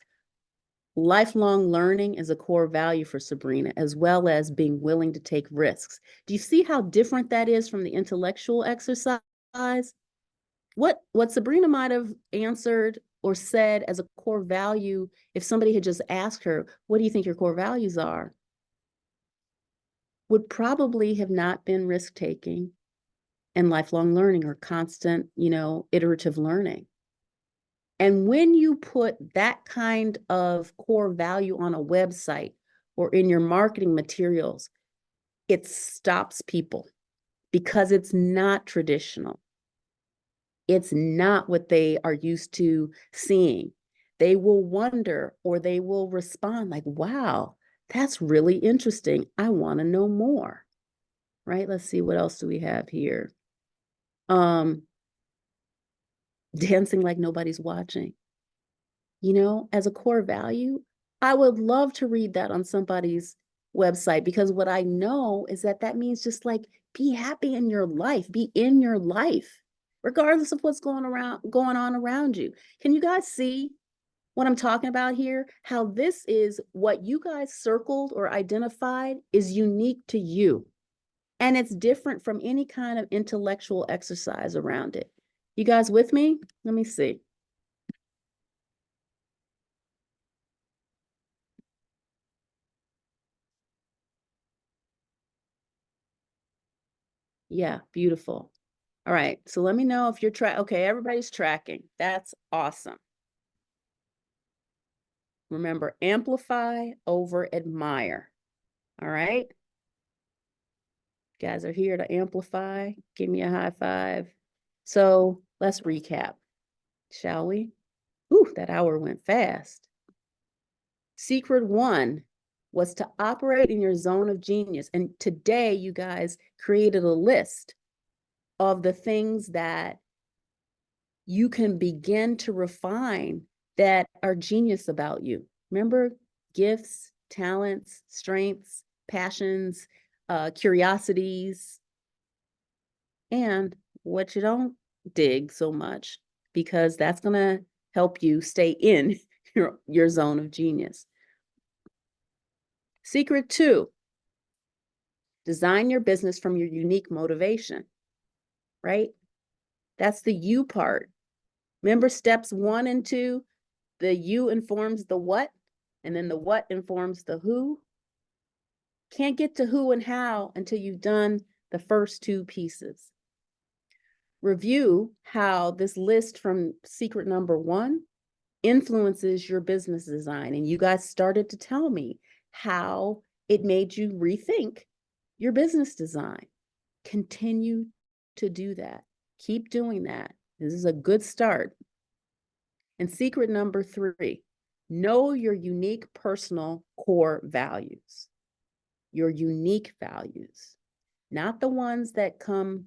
S2: Lifelong learning is a core value for Sabrina, as well as being willing to take risks. Do you see how different that is from the intellectual exercise? What Sabrina might have answered or said as a core value, if somebody had just asked her, what do you think your core values are? Would probably have not been risk-taking and lifelong learning or constant, iterative learning. And when you put that kind of core value on a website or in your marketing materials, it stops people because it's not traditional. It's not what they are used to seeing. They will wonder or they will respond like, wow, that's really interesting. I want to know more, right? Let's see, what else do we have here? Dancing like nobody's watching. As a core value, I would love to read that on somebody's website, because what I know is that means just like be happy in your life, be in your life, regardless of what's going on around you. Can you guys see what I'm talking about here? How this is what you guys circled or identified is unique to you. And it's different from any kind of intellectual exercise around it. You guys with me? Let me see. Yeah, beautiful. All right, so let me know if you're okay, everybody's tracking. That's awesome. Remember, amplify over admire. All right? You guys are here to amplify. Give me a high five. So let's recap, shall we? Ooh, that hour went fast. Secret one was to operate in your zone of genius. And today, you guys created a list of the things that you can begin to refine that are genius about you. Remember, gifts, talents, strengths, passions, curiosities, and what you don't dig so much, because that's going to help you stay in your zone of genius. Secret two, design your business from your unique motivation, right? That's the you part. Remember steps 1 and 2, the you informs the what, and then the what informs the who. Can't get to who and how until you've done the first 2 pieces. Review how this list from secret number 1 influences your business design. And you guys started to tell me how it made you rethink your business design. Continue to do that. Keep doing that. This is a good start. And secret number 3, know your unique personal core values. Your unique values, not the ones that come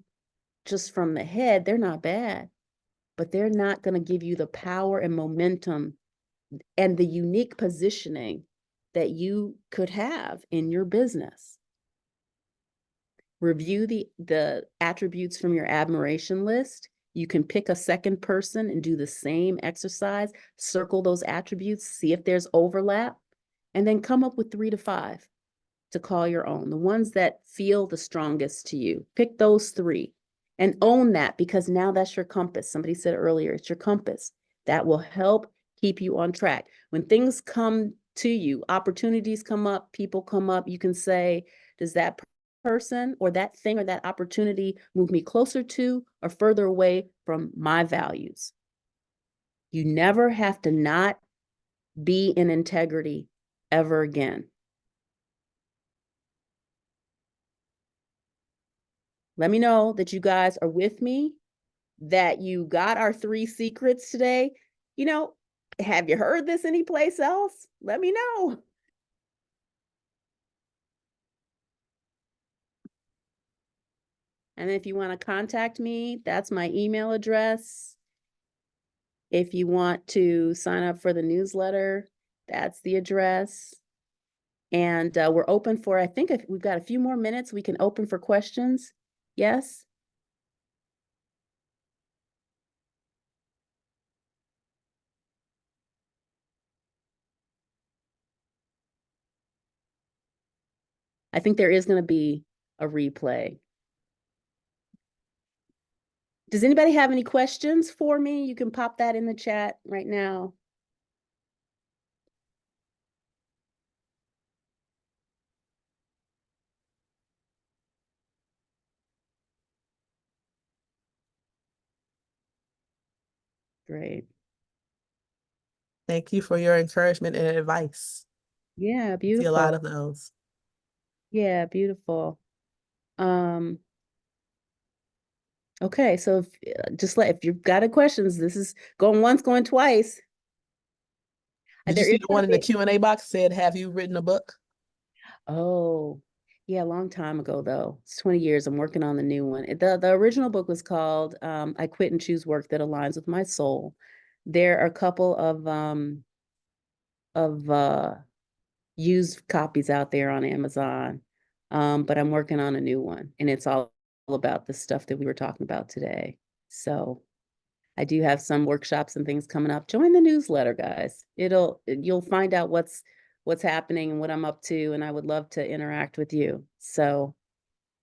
S2: just from the head. They're not bad, but they're not going to give you the power and momentum and the unique positioning that you could have in your business. Review the attributes from your admiration list. You can pick a second person and do the same exercise, circle those attributes, see if there's overlap, and then come up with 3 to 5 to call your own, the ones that feel the strongest to you. Pick those 3 and own that, because now that's your compass. Somebody said earlier, it's your compass. That will help keep you on track. When things come to you, opportunities come up, people come up, you can say, does that person or that thing or that opportunity move me closer to or further away from my values? You never have to not be in integrity ever again. Let me know that you guys are with me, that you got our 3 secrets today. You know, have you heard this anyplace else? Let me know. And if you want to contact me, that's my email address. If you want to sign up for the newsletter, that's the address. And we're open for, I think if we've got a few more minutes, we can open for questions. Yes? I think there is going to be a replay. Does anybody have any questions for me? You can pop that in the chat right now. Great.
S1: Thank you for your encouragement and advice.
S2: Yeah,
S1: I see a lot
S2: beautiful.
S1: of those.
S2: Yeah, beautiful. Okay, so if you've got a questions, this is going once, going twice.
S1: Did you
S2: There is
S1: see the
S2: gonna
S1: one in the
S2: be,
S1: Q&A box said, have you written a book?
S2: oh, yeah, a long time ago though. It's 20 years. I'm working on the new one. The original book was called I Quit and Choose Work That Aligns with My Soul. There are a couple of used copies out there on Amazon. But I'm working on a new one, and it's all about the stuff that we were talking about today. So I do have some workshops and things coming up. Join the newsletter, guys. You'll find out what's happening and what I'm up to, and I would love to interact with you. So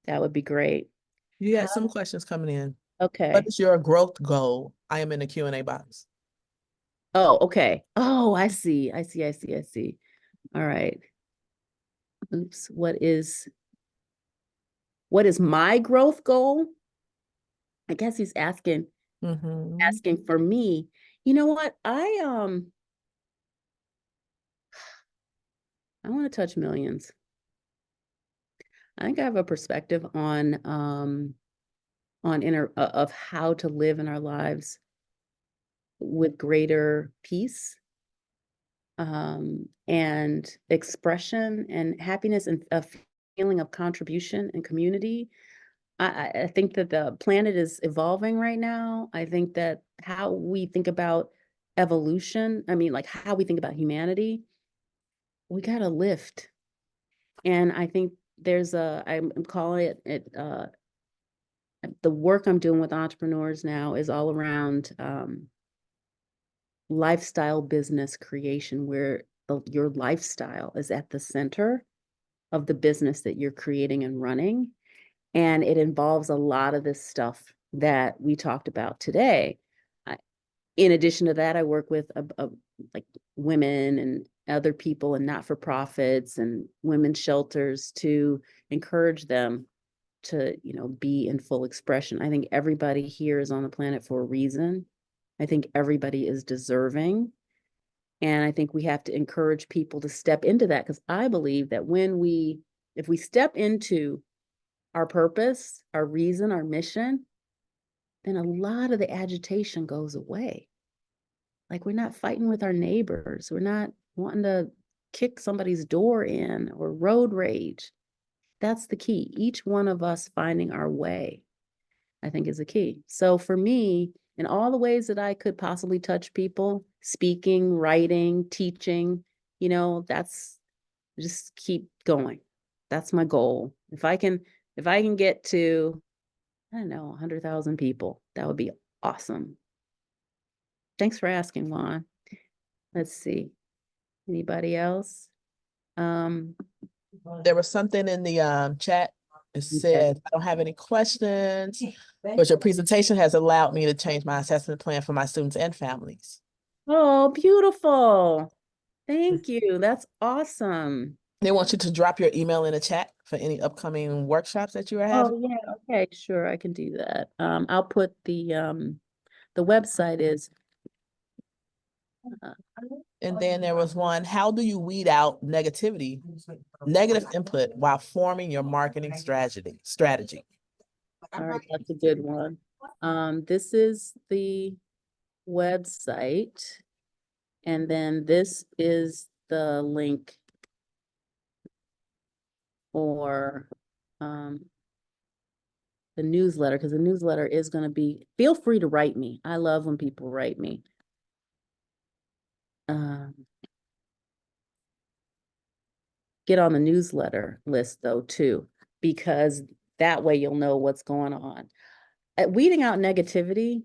S2: that would be great.
S1: You had some questions coming in. What
S2: Okay.
S1: is your growth goal? I am in the Q&A box.
S2: Oh, okay. Oh, I see. I see. I see. I see. All right. Oops. What is my growth goal? I guess he's asking
S1: Mm-hmm.
S2: for me. You know what? I want to touch millions. I think I have a perspective on of how to live in our lives with greater peace, and expression and happiness, and a feeling of contribution and community. I think that the planet is evolving right now. I think that how we think about evolution, I mean, like how we think about humanity, we got to lift. And I think I'm calling it, the work I'm doing with entrepreneurs now is all around lifestyle business creation, where your lifestyle is at the center of the business that you're creating and running. And it involves a lot of this stuff that we talked about today. In addition to that, I work with like women and other people and not-for-profits and women's shelters to encourage them to, be in full expression. I think everybody here is on the planet for a reason. I think everybody is deserving. And I think we have to encourage people to step into that, because I believe that if we step into our purpose, our reason, our mission, then a lot of the agitation goes away. Like, we're not fighting with our neighbors. We're not wanting to kick somebody's door in or road rage. That's the key. Each one of us finding our way, I think, is the key. So for me, in all the ways that I could possibly touch people, speaking, writing, teaching, that's just keep going. That's my goal. If I can get to, I don't know, 100,000 people, that would be awesome. Thanks for asking, Juan. Let's see. Anybody else?
S1: There was something in the chat. It said, I don't have any questions, but your presentation has allowed me to change my assessment plan for my students and families.
S2: Oh, beautiful. Thank you. That's awesome.
S1: They want you to drop your email in the chat for any upcoming workshops that you are having.
S2: Oh, yeah. Okay, sure. I can do that. I'll put the website is
S1: And then there was one, how do you weed out negative input while forming your marketing strategy?
S2: all right, that's a good one. This is the website, and then this is the link for the newsletter, because the newsletter is going to be, feel free to write me. I love when people write me. Get on the newsletter list though too, because that way you'll know what's going on. At weeding out negativity,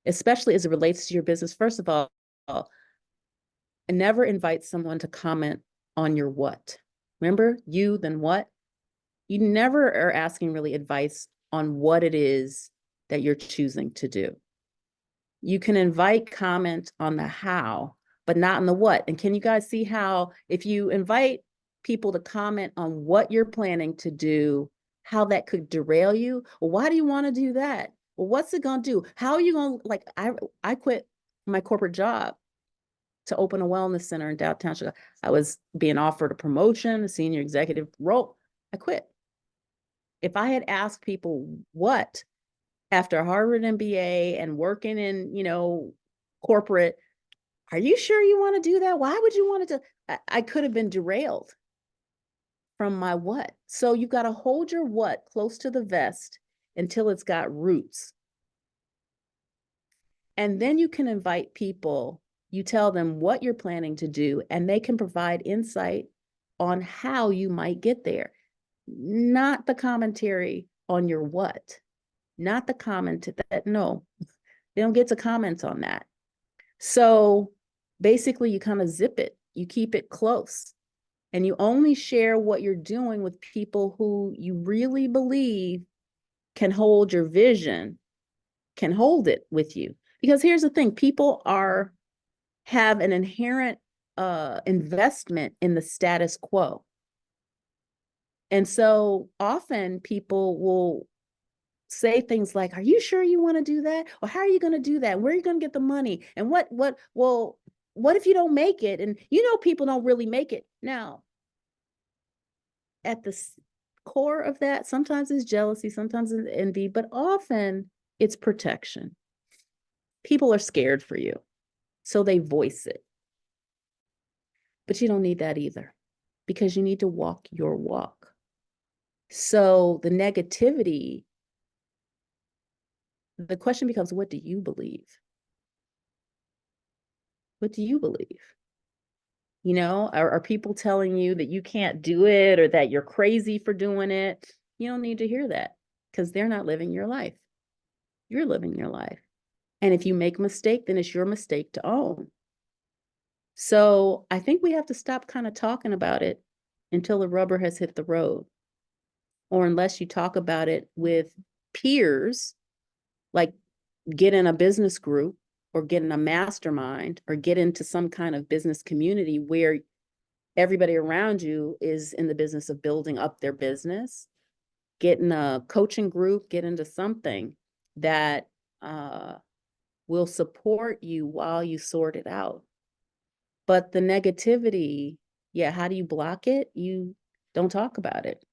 S2: especially as it relates to your business, first of all, never invite someone to comment on your what. Remember, you, then what? You never are asking really advice on what it is that you're choosing to do. You can invite comment on the how, but not on the what. And can you guys see how if you invite people to comment on what you're planning to do, how that could derail you? Well, why do you want to do that? Well, what's it going to do? How are you going to, like, I quit my corporate job to open a wellness center in downtown Chicago. I was being offered a promotion, a senior executive role. I quit. If I had asked people what, after a Harvard MBA and working in, corporate, are you sure you want to do that? Why would you want to do? I could have been derailed from my what. So you've got to hold your what close to the vest until it's got roots. And then you can invite people, you tell them what you're planning to do, and they can provide insight on how you might get there. Not the commentary on your what, not the comment that, no, they don't get to comment on that. So basically, you kind of zip it, you keep it close, and you only share what you're doing with people who you really believe can hold your vision, can hold it with you. Because here's the thing, people have an inherent investment in the status quo. And so often people will say things like, are you sure you want to do that? Or how are you going to do that? Where are you going to get the money? And well, what if you don't make it? And people don't really make it. Now, at the core of that, sometimes it's jealousy, sometimes it's envy, but often it's protection. People are scared for you, so they voice it. But you don't need that either, because you need to walk your walk. So the negativity, the question becomes, what do you believe? What do you believe? Are people telling you that you can't do it or that you're crazy for doing it? You don't need to hear that, because they're not living your life. You're living your life. And if you make a mistake, then it's your mistake to own. So I think we have to stop kind of talking about it until the rubber has hit the road. Or unless you talk about it with peers, like get in a business group or get in a mastermind or get into some kind of business community where everybody around you is in the business of building up their business. Get in a coaching group, get into something that will support you while you sort it out. But the negativity, yeah, how do you block it? You don't talk about it.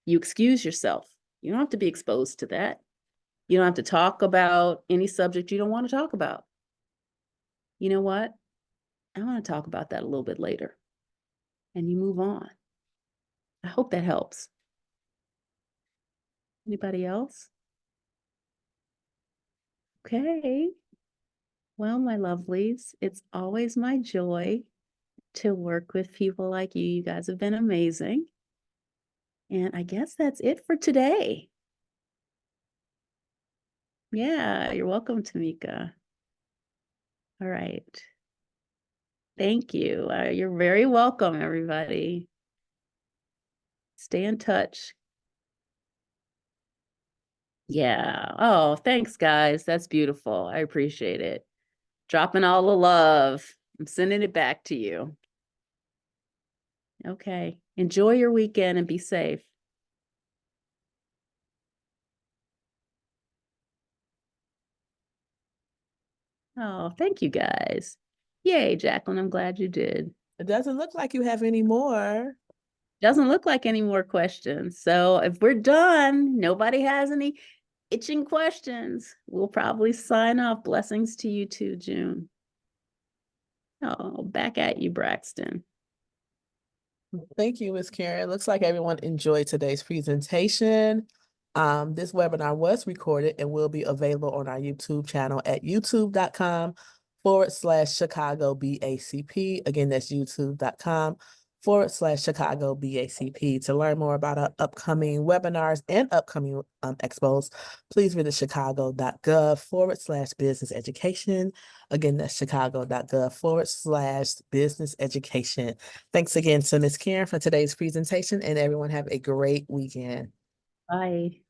S2: You excuse yourself. You don't have to be exposed to that. You don't have to talk about any subject you don't want to talk about. You know what? I want to talk about that a little bit later. And you move on. I hope that helps. Anybody else? Okay. Well, my lovelies, it's always my joy to work with people like you. You guys have been amazing. And I guess that's it for today. Yeah, you're welcome, Tamika. All right. Thank you. You're very welcome, everybody. Stay in touch. Yeah. Oh, thanks, guys. That's beautiful. I appreciate it. Dropping all the love. I'm sending it back to you. Okay. Enjoy your weekend and be safe. Oh, thank you, guys. Yay, Jacqueline. I'm glad you did.
S1: It doesn't look like you have any more.
S2: Doesn't look like any more questions. So if we're done, nobody has any itching questions, we'll probably sign off. Blessings to you too, June. Oh, back at you, Braxton.
S1: Thank you, Ms. Karyn. Looks like everyone enjoyed today's presentation. This webinar was recorded and will be available on our YouTube channel at youtube.com/Chicago BACP. Again, that's youtube.com/Chicago BACP. To learn more about our upcoming webinars and upcoming expos, please visit chicago.gov/business education. Again, that's chicago.gov/business education. Thanks again to Ms. Karyn for today's presentation, and everyone have a great weekend.
S2: Bye.